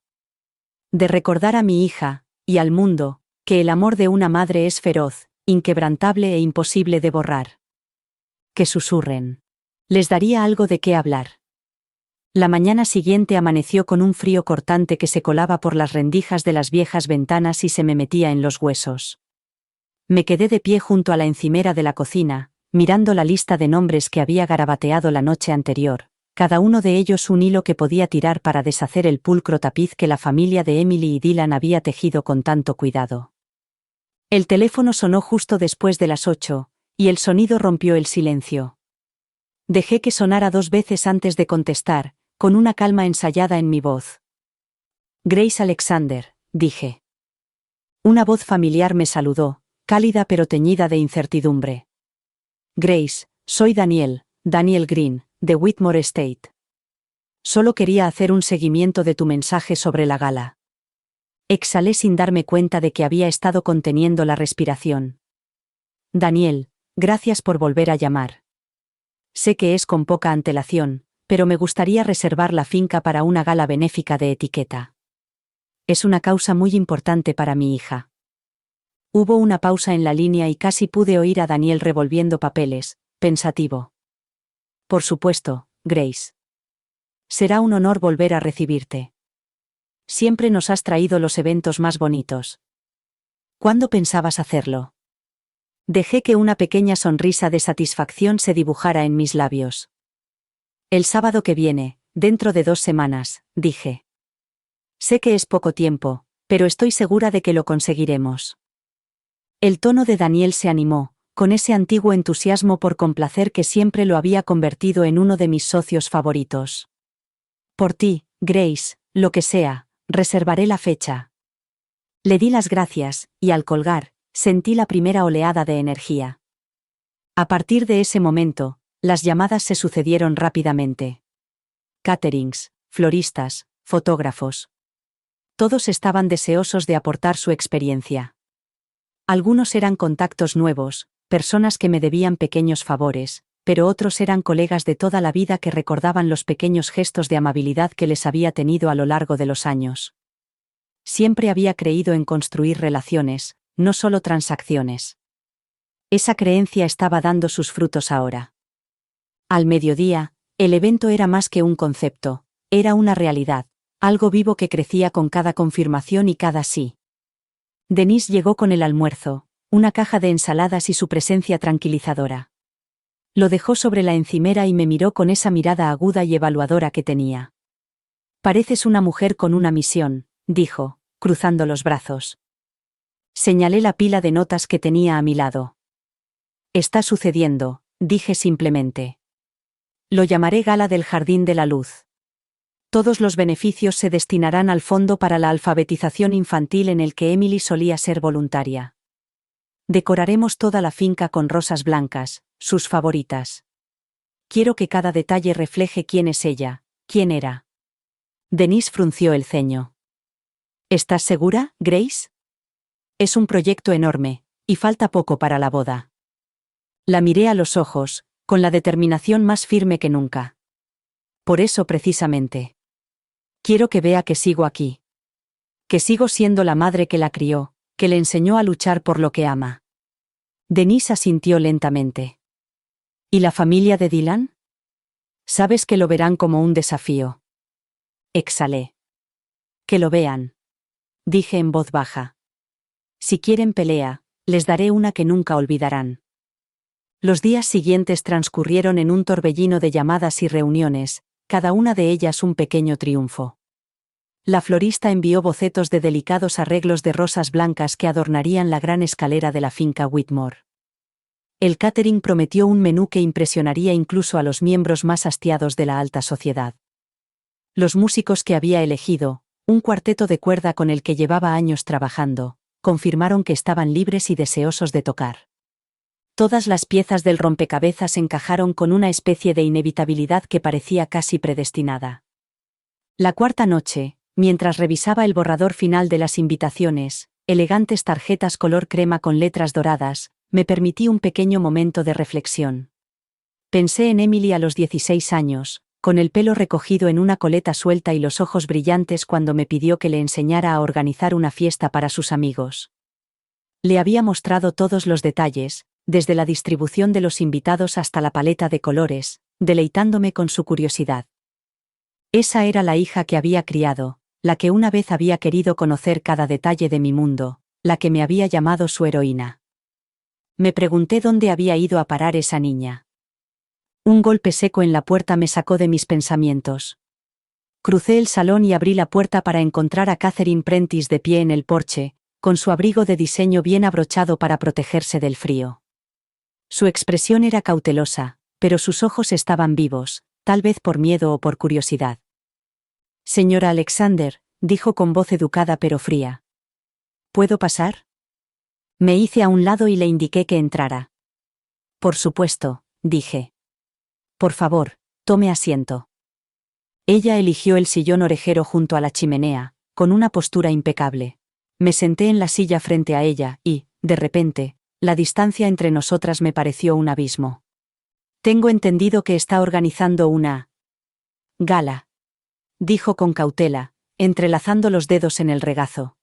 [SPEAKER 1] De recordar a mi hija, y al mundo, que el amor de una madre es feroz, inquebrantable e imposible de borrar. Que susurren. Les daría algo de qué hablar. La mañana siguiente amaneció con un frío cortante que se colaba por las rendijas de las viejas ventanas y se me metía en los huesos. Me quedé de pie junto a la encimera de la cocina, mirando la lista de nombres que había garabateado la noche anterior, cada uno de ellos un hilo que podía tirar para deshacer el pulcro tapiz que la familia de Emily y Dylan había tejido con tanto cuidado. El teléfono sonó justo después de las 8, y el sonido rompió el silencio. Dejé que sonara 2 veces antes de contestar, con una calma ensayada en mi voz. Grace Alexander, dije. Una voz familiar me saludó, cálida pero teñida de incertidumbre. Grace, soy Daniel Green, de Whitmore Estate. Solo quería hacer un seguimiento de tu mensaje sobre la gala. Exhalé sin darme cuenta de que había estado conteniendo la respiración. Daniel, gracias por volver a llamar. Sé que es con poca antelación, pero me gustaría reservar la finca para una gala benéfica de etiqueta. Es una causa muy importante para mi hija. Hubo una pausa en la línea y casi pude oír a Daniel revolviendo papeles, pensativo. Por supuesto, Grace. Será un honor volver a recibirte. Siempre nos has traído los eventos más bonitos. ¿Cuándo pensabas hacerlo? Dejé que una pequeña sonrisa de satisfacción se dibujara en mis labios. El sábado que viene, dentro de 2 semanas, dije. Sé que es poco tiempo, pero estoy segura de que lo conseguiremos. El tono de Daniel se animó, con ese antiguo entusiasmo por complacer que siempre lo había convertido en uno de mis socios favoritos. Por ti, Grace, lo que sea, reservaré la fecha. Le di las gracias, y al colgar, sentí la primera oleada de energía. A partir de ese momento, las llamadas se sucedieron rápidamente. Caterings, floristas, fotógrafos. Todos estaban deseosos de aportar su experiencia. Algunos eran contactos nuevos, personas que me debían pequeños favores, pero otros eran colegas de toda la vida que recordaban los pequeños gestos de amabilidad que les había tenido a lo largo de los años. Siempre había creído en construir relaciones, no solo transacciones. Esa creencia estaba dando sus frutos ahora. Al mediodía, el evento era más que un concepto, era una realidad, algo vivo que crecía con cada confirmación y cada sí. Denise llegó con el almuerzo, una caja de ensaladas y su presencia tranquilizadora. Lo dejó sobre la encimera y me miró con esa mirada aguda y evaluadora que tenía. Pareces una mujer con una misión, dijo, cruzando los brazos. Señalé la pila de notas que tenía a mi lado. Está sucediendo, dije simplemente. Lo llamaré Gala del Jardín de la Luz. Todos los beneficios se destinarán al fondo para la alfabetización infantil en el que Emily solía ser voluntaria. Decoraremos toda la finca con rosas blancas, sus favoritas. Quiero que cada detalle refleje quién es ella, quién era. Denise frunció el ceño. ¿Estás segura, Grace? Es un proyecto enorme, y falta poco para la boda. La miré a los ojos, con la determinación más firme que nunca. Por eso precisamente. Quiero que vea que sigo aquí. Que sigo siendo la madre que la crió, que le enseñó a luchar por lo que ama. Denise asintió lentamente. ¿Y la familia de Dylan? Sabes que lo verán como un desafío. Exhalé. Que lo vean. Dije en voz baja. Si quieren pelea, les daré una que nunca olvidarán. Los días siguientes transcurrieron en un torbellino de llamadas y reuniones, cada una de ellas un pequeño triunfo. La florista envió bocetos de delicados arreglos de rosas blancas que adornarían la gran escalera de la finca Whitmore. El catering prometió un menú que impresionaría incluso a los miembros más hastiados de la alta sociedad. Los músicos que había elegido, un cuarteto de cuerda con el que llevaba años trabajando, confirmaron que estaban libres y deseosos de tocar. Todas las piezas del rompecabezas encajaron con una especie de inevitabilidad que parecía casi predestinada. La cuarta noche, mientras revisaba el borrador final de las invitaciones, elegantes tarjetas color crema con letras doradas, me permití un pequeño momento de reflexión. Pensé en Emily a los 16 años, con el pelo recogido en una coleta suelta y los ojos brillantes cuando me pidió que le enseñara a organizar una fiesta para sus amigos. Le había mostrado todos los detalles, desde la distribución de los invitados hasta la paleta de colores, deleitándome con su curiosidad. Esa era la hija que había criado, la que una vez había querido conocer cada detalle de mi mundo, la que me había llamado su heroína. Me pregunté dónde había ido a parar esa niña. Un golpe seco en la puerta me sacó de mis pensamientos. Crucé el salón y abrí la puerta para encontrar a Catherine Prentice de pie en el porche, con su abrigo de diseño bien abrochado para protegerse del frío. Su expresión era cautelosa, pero sus ojos estaban vivos, tal vez por miedo o por curiosidad. Señora Alexander, dijo con voz educada pero fría. ¿Puedo pasar? Me hice a un lado y le indiqué que entrara. Por supuesto, dije. Por favor, tome asiento. Ella eligió el sillón orejero junto a la chimenea, con una postura impecable. Me senté en la silla frente a ella y, de repente, la distancia entre nosotras me pareció un abismo. Tengo entendido que está organizando una gala, dijo con cautela, entrelazando los dedos en el regazo.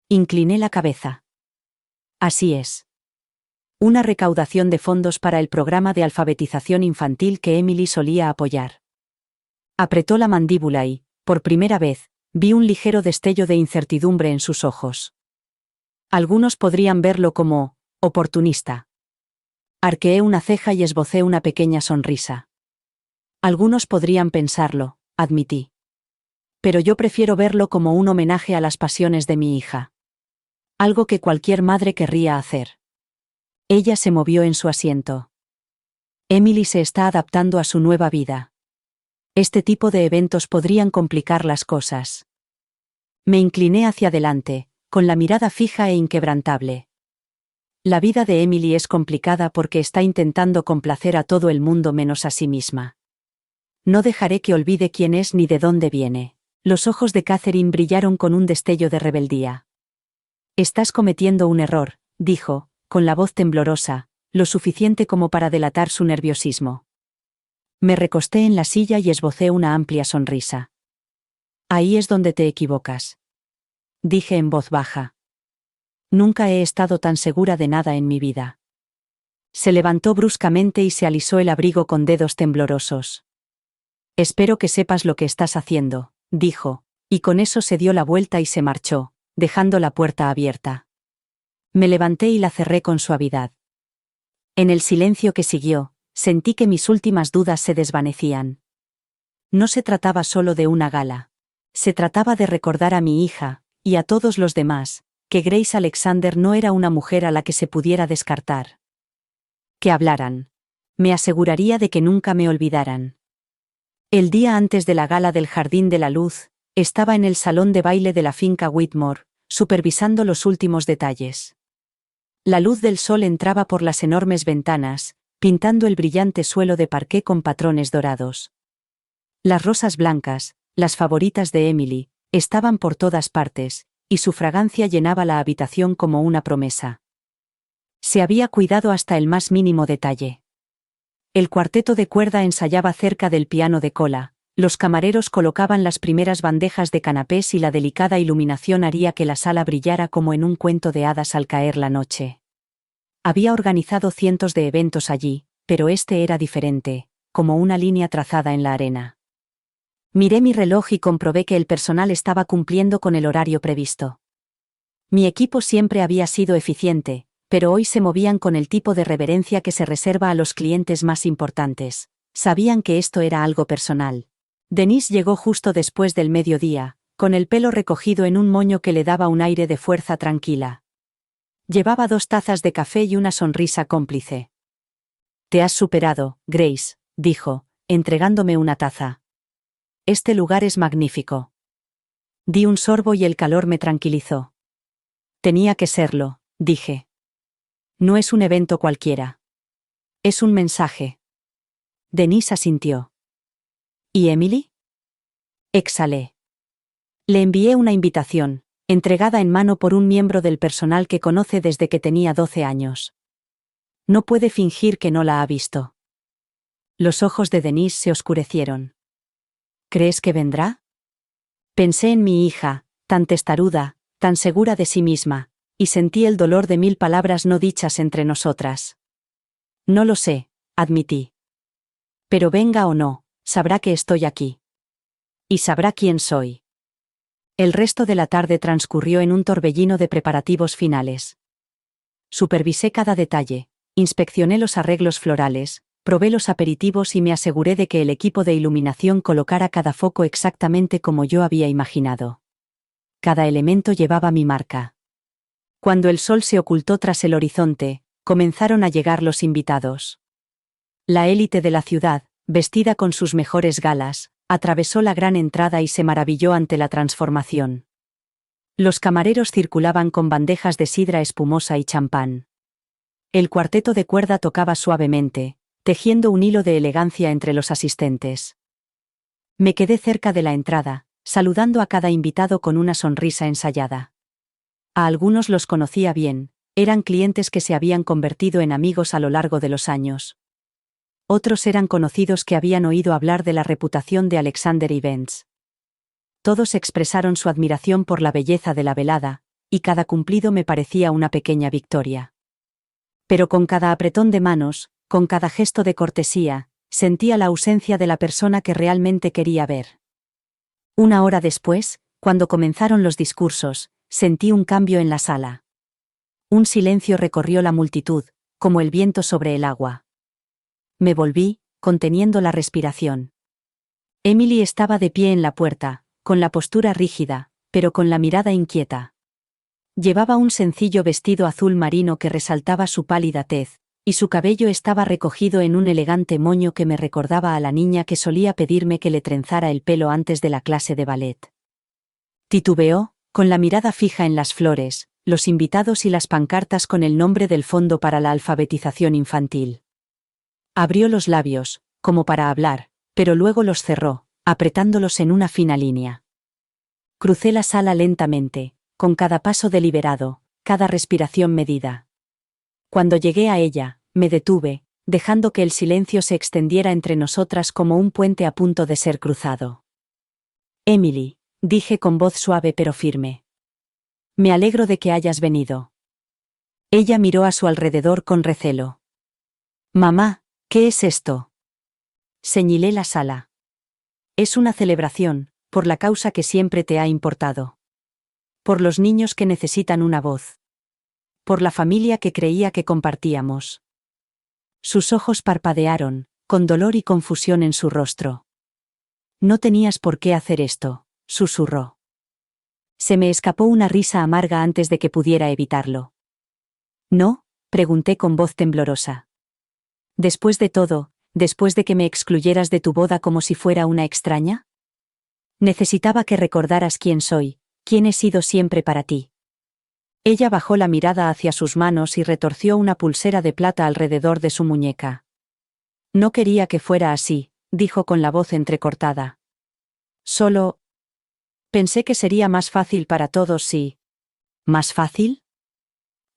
[SPEAKER 1] Incliné la cabeza. Así es. Una recaudación de fondos para el programa de alfabetización infantil que Emily solía apoyar. Apretó la mandíbula y, por primera vez, vi un ligero destello de incertidumbre en sus ojos. Algunos podrían verlo como Oportunista. Arqueé una ceja y esbocé una pequeña sonrisa. Algunos podrían pensarlo, admití. Pero yo prefiero verlo como un homenaje a las pasiones de mi hija. Algo que cualquier madre querría hacer. Ella se movió en su asiento. Emily se está adaptando a su nueva vida. Este tipo de eventos podrían complicar las cosas. Me incliné hacia adelante, con la mirada fija e inquebrantable. La vida de Emily es complicada porque está intentando complacer a todo el mundo menos a sí misma. No dejaré que olvide quién es ni de dónde viene. Los ojos de Catherine brillaron con un destello de rebeldía. Estás cometiendo un error, dijo, con la voz temblorosa, lo suficiente como para delatar su nerviosismo. Me recosté en la silla y esbocé una amplia sonrisa. Ahí es donde te equivocas. Dije en voz baja. Nunca he estado tan segura de nada en mi vida. Se levantó bruscamente y se alisó el abrigo con dedos temblorosos. Espero que sepas lo que estás haciendo, dijo, y con eso se dio la vuelta y se marchó, dejando la puerta abierta. Me levanté y la cerré con suavidad. En el silencio que siguió, sentí que mis últimas dudas se desvanecían. No se trataba solo de una gala. Se trataba de recordar a mi hija, y a todos los demás, que Grace Alexander no era una mujer a la que se pudiera descartar. Que hablaran. Me aseguraría de que nunca me olvidaran. El día antes de la gala del Jardín de la Luz, estaba en el salón de baile de la finca Whitmore, supervisando los últimos detalles. La luz del sol entraba por las enormes ventanas, pintando el brillante suelo de parqué con patrones dorados. Las rosas blancas, las favoritas de Emily, estaban por todas partes, y su fragancia llenaba la habitación como una promesa. Se había cuidado hasta el más mínimo detalle. El cuarteto de cuerda ensayaba cerca del piano de cola, los camareros colocaban las primeras bandejas de canapés y la delicada iluminación haría que la sala brillara como en un cuento de hadas al caer la noche. Había organizado cientos de eventos allí, pero este era diferente, como una línea trazada en la arena. Miré mi reloj y comprobé que el personal estaba cumpliendo con el horario previsto. Mi equipo siempre había sido eficiente, pero hoy se movían con el tipo de reverencia que se reserva a los clientes más importantes. Sabían que esto era algo personal. Denise llegó justo después del mediodía, con el pelo recogido en un moño que le daba un aire de fuerza tranquila. Llevaba 2 tazas de café y una sonrisa cómplice. Te has superado, Grace, dijo, entregándome una taza. Este lugar es magnífico. Di un sorbo y el calor me tranquilizó. Tenía que serlo, dije. No es un evento cualquiera. Es un mensaje. Denise asintió. ¿Y Emily? Exhalé. Le envié una invitación, entregada en mano por un miembro del personal que conoce desde que tenía 12 años. No puede fingir que no la ha visto. Los ojos de Denise se oscurecieron. ¿Crees que vendrá? Pensé en mi hija, tan testaruda, tan segura de sí misma, y sentí el dolor de 1000 palabras no dichas entre nosotras. No lo sé, admití. Pero venga o no, sabrá que estoy aquí. Y sabrá quién soy. El resto de la tarde transcurrió en un torbellino de preparativos finales. Supervisé cada detalle, inspeccioné los arreglos florales, probé los aperitivos y me aseguré de que el equipo de iluminación colocara cada foco exactamente como yo había imaginado. Cada elemento llevaba mi marca. Cuando el sol se ocultó tras el horizonte, comenzaron a llegar los invitados. La élite de la ciudad, vestida con sus mejores galas, atravesó la gran entrada y se maravilló ante la transformación. Los camareros circulaban con bandejas de sidra espumosa y champán. El cuarteto de cuerda tocaba suavemente, tejiendo un hilo de elegancia entre los asistentes. Me quedé cerca de la entrada, saludando a cada invitado con una sonrisa ensayada. A algunos los conocía bien, eran clientes que se habían convertido en amigos a lo largo de los años. Otros eran conocidos que habían oído hablar de la reputación de Alexander Events. Todos expresaron su admiración por la belleza de la velada, y cada cumplido me parecía una pequeña victoria. Pero con cada apretón de manos, con cada gesto de cortesía, sentía la ausencia de la persona que realmente quería ver. Una hora después, cuando comenzaron los discursos, sentí un cambio en la sala. Un silencio recorrió la multitud, como el viento sobre el agua. Me volví, conteniendo la respiración. Emily estaba de pie en la puerta, con la postura rígida, pero con la mirada inquieta. Llevaba un sencillo vestido azul marino que resaltaba su pálida tez, y su cabello estaba recogido en un elegante moño que me recordaba a la niña que solía pedirme que le trenzara el pelo antes de la clase de ballet. Titubeó, con la mirada fija en las flores, los invitados y las pancartas con el nombre del fondo para la alfabetización infantil. Abrió los labios, como para hablar, pero luego los cerró, apretándolos en una fina línea. Crucé la sala lentamente, con cada paso deliberado, cada respiración medida. Cuando llegué a ella, me detuve, dejando que el silencio se extendiera entre nosotras como un puente a punto de ser cruzado. Emily, dije con voz suave pero firme. Me alegro de que hayas venido. Ella miró a su alrededor con recelo. Mamá, ¿qué es esto? Señalé la sala. Es una celebración, por la causa que siempre te ha importado. Por los niños que necesitan una voz. Por la familia que creía que compartíamos. Sus ojos parpadearon, con dolor y confusión en su rostro. No tenías por qué hacer esto, susurró. Se me escapó una risa amarga antes de que pudiera evitarlo. ¿No? Pregunté con voz temblorosa. Después de todo, después de que me excluyeras de tu boda como si fuera una extraña? Necesitaba que recordaras quién soy, quién he sido siempre para ti. Ella bajó la mirada hacia sus manos y retorció una pulsera de plata alrededor de su muñeca. No quería que fuera así, dijo con la voz entrecortada. Solo... pensé que sería más fácil para todos si... ¿Más fácil?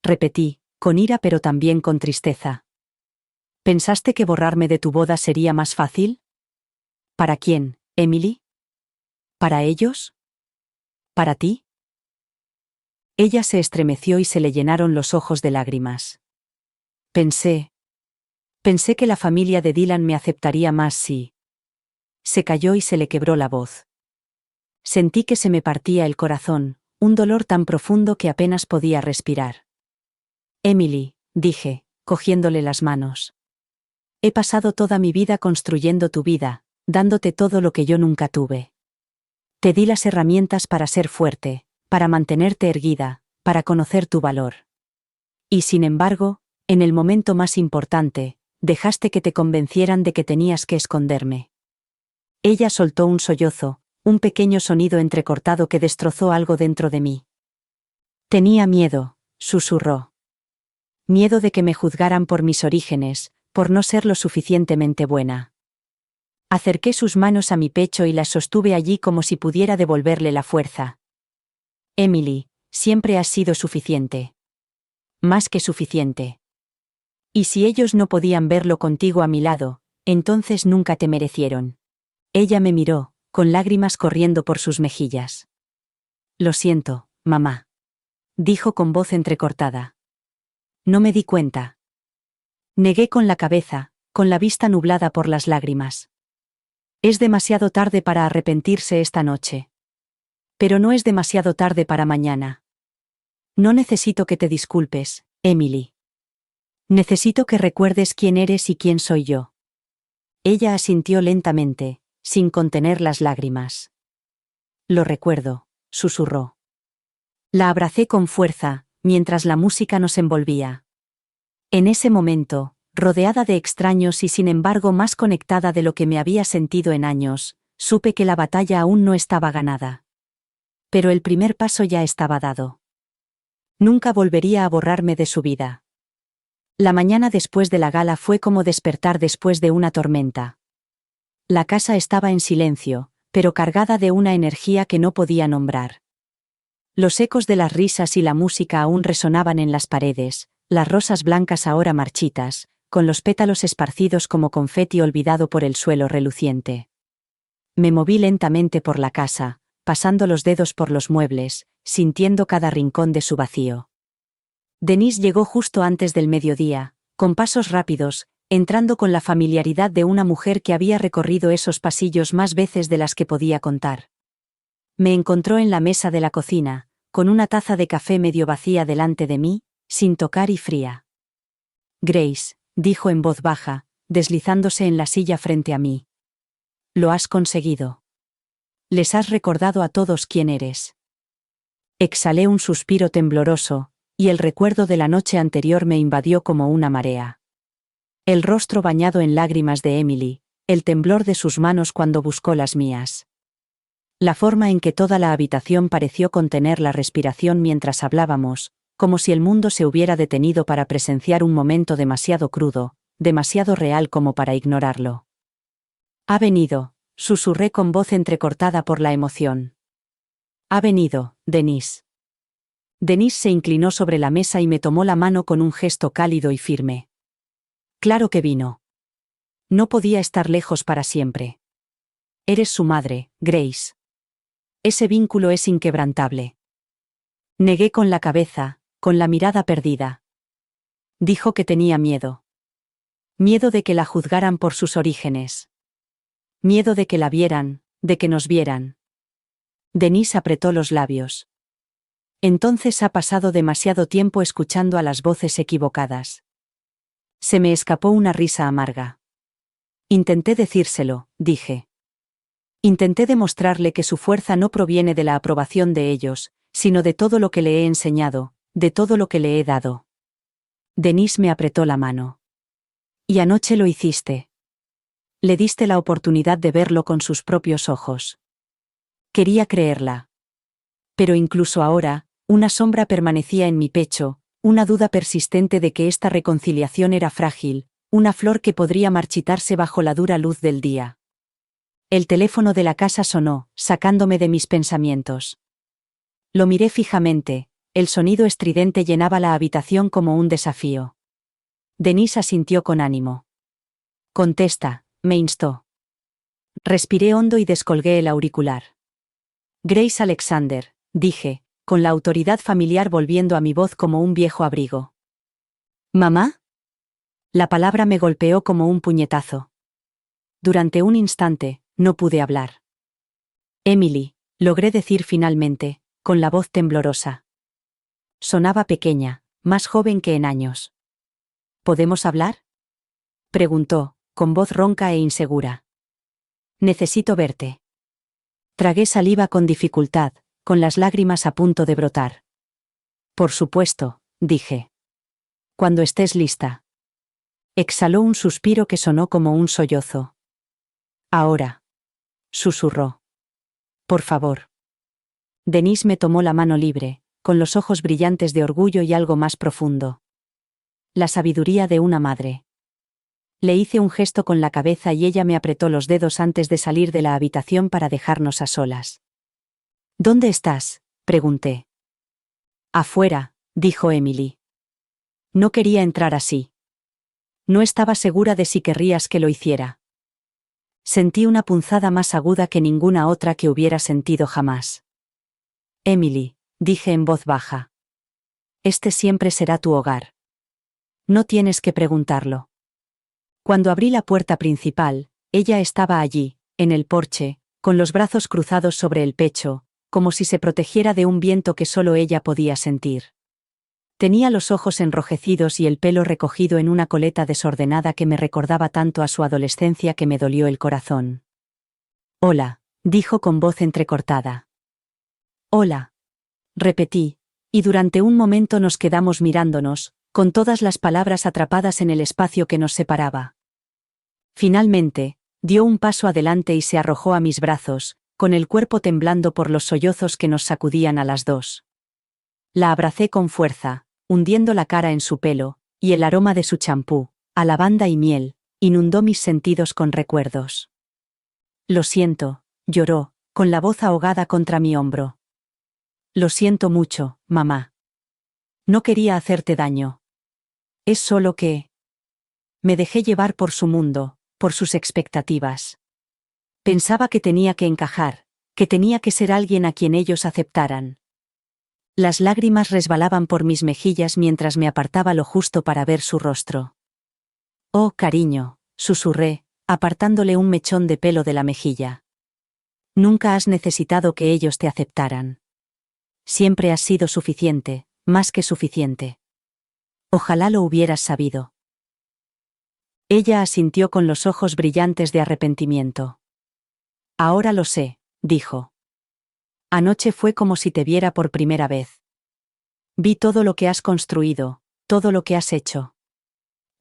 [SPEAKER 1] Repetí, con ira pero también con tristeza. ¿Pensaste que borrarme de tu boda sería más fácil? ¿Para quién, Emily? ¿Para ellos? ¿Para ti? Ella se estremeció y se le llenaron los ojos de lágrimas. Pensé que la familia de Dylan me aceptaría más si... Se calló y se le quebró la voz. Sentí que se me partía el corazón, un dolor tan profundo que apenas podía respirar. Emily, dije, cogiéndole las manos. He pasado toda mi vida construyendo tu vida, dándote todo lo que yo nunca tuve. Te di las herramientas para ser fuerte, para mantenerte erguida, para conocer tu valor. Y sin embargo, en el momento más importante, dejaste que te convencieran de que tenías que esconderme. Ella soltó un sollozo, un pequeño sonido entrecortado que destrozó algo dentro de mí. Tenía miedo, susurró. Miedo de que me juzgaran por mis orígenes, por no ser lo suficientemente buena. Acerqué sus manos a mi pecho y las sostuve allí como si pudiera devolverle la fuerza. Emily, siempre has sido suficiente. Más que suficiente. Y si ellos no podían verlo contigo a mi lado, entonces nunca te merecieron. Ella me miró, con lágrimas corriendo por sus mejillas. Lo siento, mamá. Dijo con voz entrecortada. No me di cuenta. Negué con la cabeza, con la vista nublada por las lágrimas. Es demasiado tarde para arrepentirse esta noche. Pero no es demasiado tarde para mañana. No necesito que te disculpes, Emily. Necesito que recuerdes quién eres y quién soy yo. Ella asintió lentamente, sin contener las lágrimas. Lo recuerdo, susurró. La abracé con fuerza, mientras la música nos envolvía. En ese momento, rodeada de extraños y sin embargo más conectada de lo que me había sentido en años, supe que la batalla aún no estaba ganada. Pero el primer paso ya estaba dado. Nunca volvería a borrarme de su vida. La mañana después de la gala fue como despertar después de una tormenta. La casa estaba en silencio, pero cargada de una energía que no podía nombrar. Los ecos de las risas y la música aún resonaban en las paredes, las rosas blancas ahora marchitas, con los pétalos esparcidos como confeti olvidado por el suelo reluciente. Me moví lentamente por la casa, pasando los dedos por los muebles, sintiendo cada rincón de su vacío. Denise llegó justo antes del mediodía, con pasos rápidos, entrando con la familiaridad de una mujer que había recorrido esos pasillos más veces de las que podía contar. Me encontró en la mesa de la cocina, con una taza de café medio vacía delante de mí, sin tocar y fría. Grace, dijo en voz baja, deslizándose en la silla frente a mí. Lo has conseguido. Les has recordado a todos quién eres. Exhalé un suspiro tembloroso, y el recuerdo de la noche anterior me invadió como una marea. El rostro bañado en lágrimas de Emily, el temblor de sus manos cuando buscó las mías. La forma en que toda la habitación pareció contener la respiración mientras hablábamos, como si el mundo se hubiera detenido para presenciar un momento demasiado crudo, demasiado real como para ignorarlo. Ha venido, susurré con voz entrecortada por la emoción. Ha venido, Denise. Denise se inclinó sobre la mesa y me tomó la mano con un gesto cálido y firme. Claro que vino. No podía estar lejos para siempre. Eres su madre, Grace. Ese vínculo es inquebrantable. Negué con la cabeza, con la mirada perdida. Dijo que tenía miedo. Miedo de que la juzgaran por sus orígenes. Miedo de que la vieran, de que nos vieran. Denise apretó los labios. Entonces ha pasado demasiado tiempo escuchando a las voces equivocadas. Se me escapó una risa amarga. Intenté decírselo, dije. Intenté demostrarle que su fuerza no proviene de la aprobación de ellos, sino de todo lo que le he enseñado, de todo lo que le he dado. Denise me apretó la mano. Y anoche lo hiciste. Le diste la oportunidad de verlo con sus propios ojos. Quería creerla. Pero incluso ahora, una sombra permanecía en mi pecho, una duda persistente de que esta reconciliación era frágil, una flor que podría marchitarse bajo la dura luz del día. El teléfono de la casa sonó, sacándome de mis pensamientos. Lo miré fijamente, el sonido estridente llenaba la habitación como un desafío. Denise asintió con ánimo. Contesta, me instó. Respiré hondo y descolgué el auricular. Grace Alexander, dije, con la autoridad familiar volviendo a mi voz como un viejo abrigo. ¿Mamá? La palabra me golpeó como un puñetazo. Durante un instante, no pude hablar. Emily, logré decir finalmente, con la voz temblorosa. Sonaba pequeña, más joven que en años. ¿Podemos hablar? Preguntó, con voz ronca e insegura. Necesito verte. Tragué saliva con dificultad, con las lágrimas a punto de brotar. Por supuesto, dije. Cuando estés lista. Exhaló un suspiro que sonó como un sollozo. Ahora. Susurró. Por favor. Denise me tomó la mano libre, con los ojos brillantes de orgullo y algo más profundo. La sabiduría de una madre. Le hice un gesto con la cabeza y ella me apretó los dedos antes de salir de la habitación para dejarnos a solas. ¿Dónde estás?, pregunté. Afuera, dijo Emily. No quería entrar así. No estaba segura de si querrías que lo hiciera. Sentí una punzada más aguda que ninguna otra que hubiera sentido jamás. Emily, dije en voz baja. Este siempre será tu hogar. No tienes que preguntarlo. Cuando abrí la puerta principal, ella estaba allí, en el porche, con los brazos cruzados sobre el pecho, como si se protegiera de un viento que solo ella podía sentir. Tenía los ojos enrojecidos y el pelo recogido en una coleta desordenada que me recordaba tanto a su adolescencia que me dolió el corazón. Hola, dijo con voz entrecortada. Hola. Repetí, y durante un momento nos quedamos mirándonos, con todas las palabras atrapadas en el espacio que nos separaba. Finalmente, dio un paso adelante y se arrojó a mis brazos, con el cuerpo temblando por los sollozos que nos sacudían a las dos. La abracé con fuerza, hundiendo la cara en su pelo, y el aroma de su champú, a lavanda y miel, inundó mis sentidos con recuerdos. Lo siento, lloró, con la voz ahogada contra mi hombro. Lo siento mucho, mamá. No quería hacerte daño. Es solo que... Me dejé llevar por su mundo, por sus expectativas. Pensaba que tenía que encajar, que tenía que ser alguien a quien ellos aceptaran. Las lágrimas resbalaban por mis mejillas mientras me apartaba lo justo para ver su rostro. Oh, cariño, susurré, apartándole un mechón de pelo de la mejilla. Nunca has necesitado que ellos te aceptaran. Siempre has sido suficiente, más que suficiente. Ojalá lo hubieras sabido. Ella asintió con los ojos brillantes de arrepentimiento. Ahora lo sé, dijo. Anoche fue como si te viera por primera vez. Vi todo lo que has construido, todo lo que has hecho.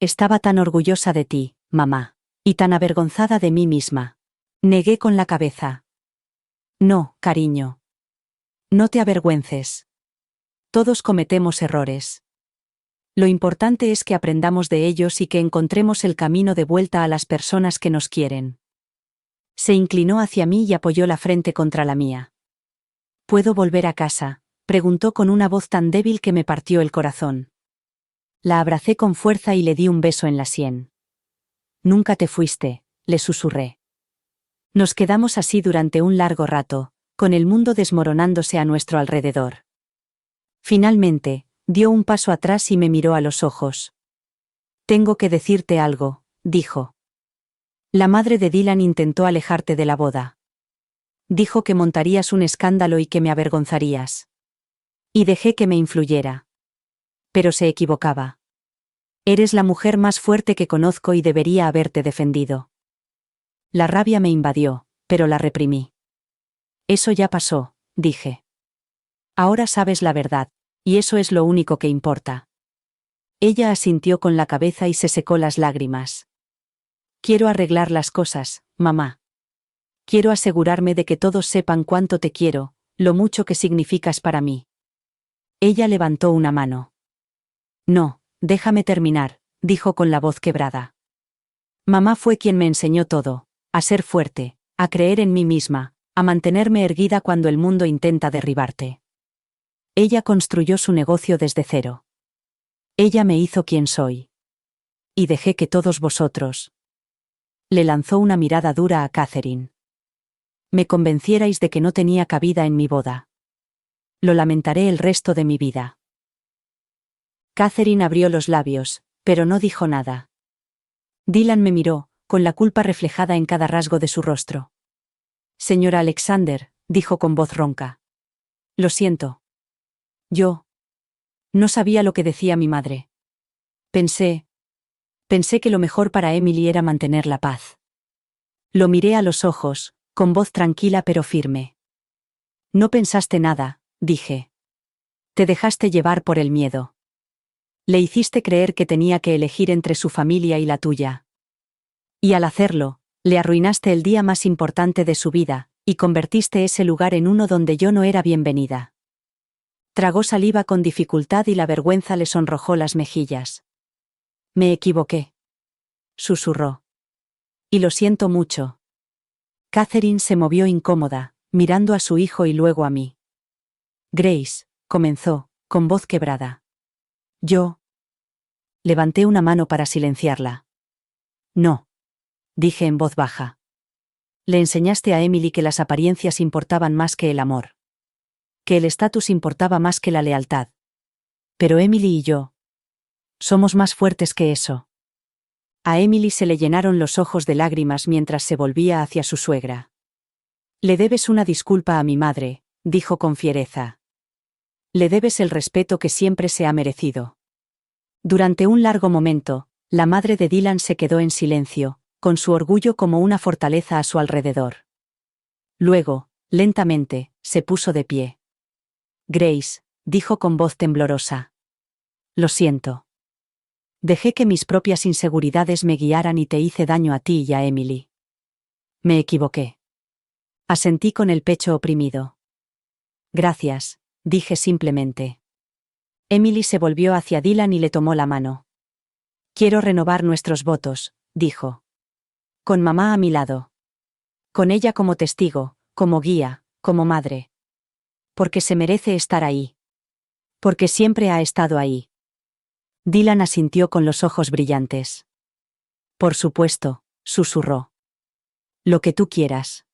[SPEAKER 1] Estaba tan orgullosa de ti, mamá, y tan avergonzada de mí misma. Negué con la cabeza. No, cariño. No te avergüences. Todos cometemos errores. Lo importante es que aprendamos de ellos y que encontremos el camino de vuelta a las personas que nos quieren. Se inclinó hacia mí y apoyó la frente contra la mía. ¿Puedo volver a casa?, preguntó con una voz tan débil que me partió el corazón. La abracé con fuerza y le di un beso en la sien. Nunca te fuiste, le susurré. Nos quedamos así durante un largo rato, con el mundo desmoronándose a nuestro alrededor. Finalmente, dio un paso atrás y me miró a los ojos. Tengo que decirte algo, dijo. La madre de Dylan intentó alejarte de la boda. Dijo que montarías un escándalo y que me avergonzarías. Y dejé que me influyera. Pero se equivocaba. Eres la mujer más fuerte que conozco y debería haberte defendido. La rabia me invadió, pero la reprimí. Eso ya pasó, dije. Ahora sabes la verdad, y eso es lo único que importa. Ella asintió con la cabeza y se secó las lágrimas. Quiero arreglar las cosas, mamá. Quiero asegurarme de que todos sepan cuánto te quiero, lo mucho que significas para mí. Ella levantó una mano. No, déjame terminar, dijo con la voz quebrada. Mamá fue quien me enseñó todo, a ser fuerte, a creer en mí misma, a mantenerme erguida cuando el mundo intenta derribarte. Ella construyó su negocio desde cero. Ella me hizo quien soy. Y dejé que todos vosotros. Le lanzó una mirada dura a Catherine. Me convencierais de que no tenía cabida en mi boda. Lo lamentaré el resto de mi vida. Catherine abrió los labios, pero no dijo nada. Dylan me miró, con la culpa reflejada en cada rasgo de su rostro. Señora Alexander, dijo con voz ronca. Lo siento. Yo. No sabía lo que decía mi madre. Pensé que lo mejor para Emily era mantener la paz. Lo miré a los ojos, con voz tranquila pero firme. No pensaste nada, dije. Te dejaste llevar por el miedo. Le hiciste creer que tenía que elegir entre su familia y la tuya. Y al hacerlo, le arruinaste el día más importante de su vida, y convertiste ese lugar en uno donde yo no era bienvenida. Tragó saliva con dificultad y la vergüenza le sonrojó las mejillas. Me equivoqué. Susurró. Y lo siento mucho. Catherine se movió incómoda, mirando a su hijo y luego a mí. Grace, comenzó, con voz quebrada. Yo. Levanté una mano para silenciarla. No. Dije en voz baja. Le enseñaste a Emily que las apariencias importaban más que el amor. Que el estatus importaba más que la lealtad. Pero Emily y yo. Somos más fuertes que eso. A Emily se le llenaron los ojos de lágrimas mientras se volvía hacia su suegra. Le debes una disculpa a mi madre, dijo con fiereza. Le debes el respeto que siempre se ha merecido. Durante un largo momento, la madre de Dylan se quedó en silencio, con su orgullo como una fortaleza a su alrededor. Luego, lentamente, se puso de pie. Grace, dijo con voz temblorosa. Lo siento. Dejé que mis propias inseguridades me guiaran y te hice daño a ti y a Emily. Me equivoqué. Asentí con el pecho oprimido. Gracias, dije simplemente. Emily se volvió hacia Dylan y le tomó la mano. Quiero renovar nuestros votos, dijo. Con mamá a mi lado. Con ella como testigo, como guía, como madre. Porque se merece estar ahí. Porque siempre ha estado ahí. Dylan asintió con los ojos brillantes. Por supuesto, susurró. Lo que tú quieras.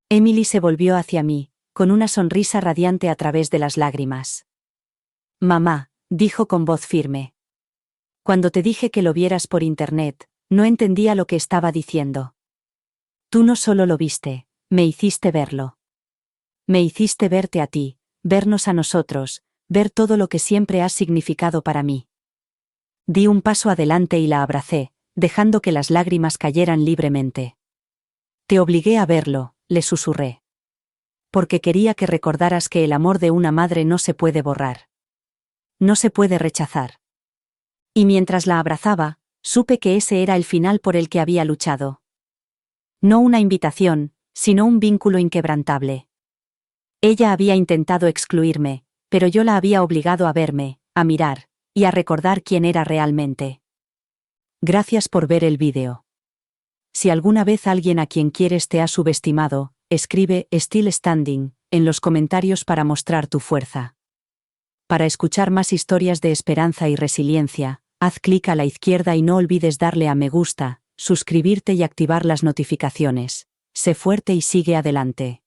[SPEAKER 1] Emily se volvió hacia mí, con una sonrisa radiante a través de las lágrimas. Mamá, dijo con voz firme. Cuando te dije que lo vieras por internet, no entendía lo que estaba diciendo. Tú no solo lo viste, me hiciste verlo. Me hiciste verte a ti, vernos a nosotros, ver todo lo que siempre has significado para mí. Di un paso adelante y la abracé, dejando que las lágrimas cayeran libremente. Te obligué a verlo, le susurré. Porque quería que recordaras que el amor de una madre no se puede borrar. No se puede rechazar. Y mientras la abrazaba, supe que ese era el final por el que había luchado. No una invitación, sino un vínculo inquebrantable. Ella había intentado excluirme, pero yo la había obligado a verme, a mirar, y a recordar quién era realmente. Gracias por ver el vídeo. Si alguna vez alguien a quien quieres te ha subestimado, escribe "Still Standing" en los comentarios para mostrar tu fuerza. Para escuchar más historias de esperanza y resiliencia, haz clic a la izquierda y no olvides darle a me gusta, suscribirte y activar las notificaciones. Sé fuerte y sigue adelante.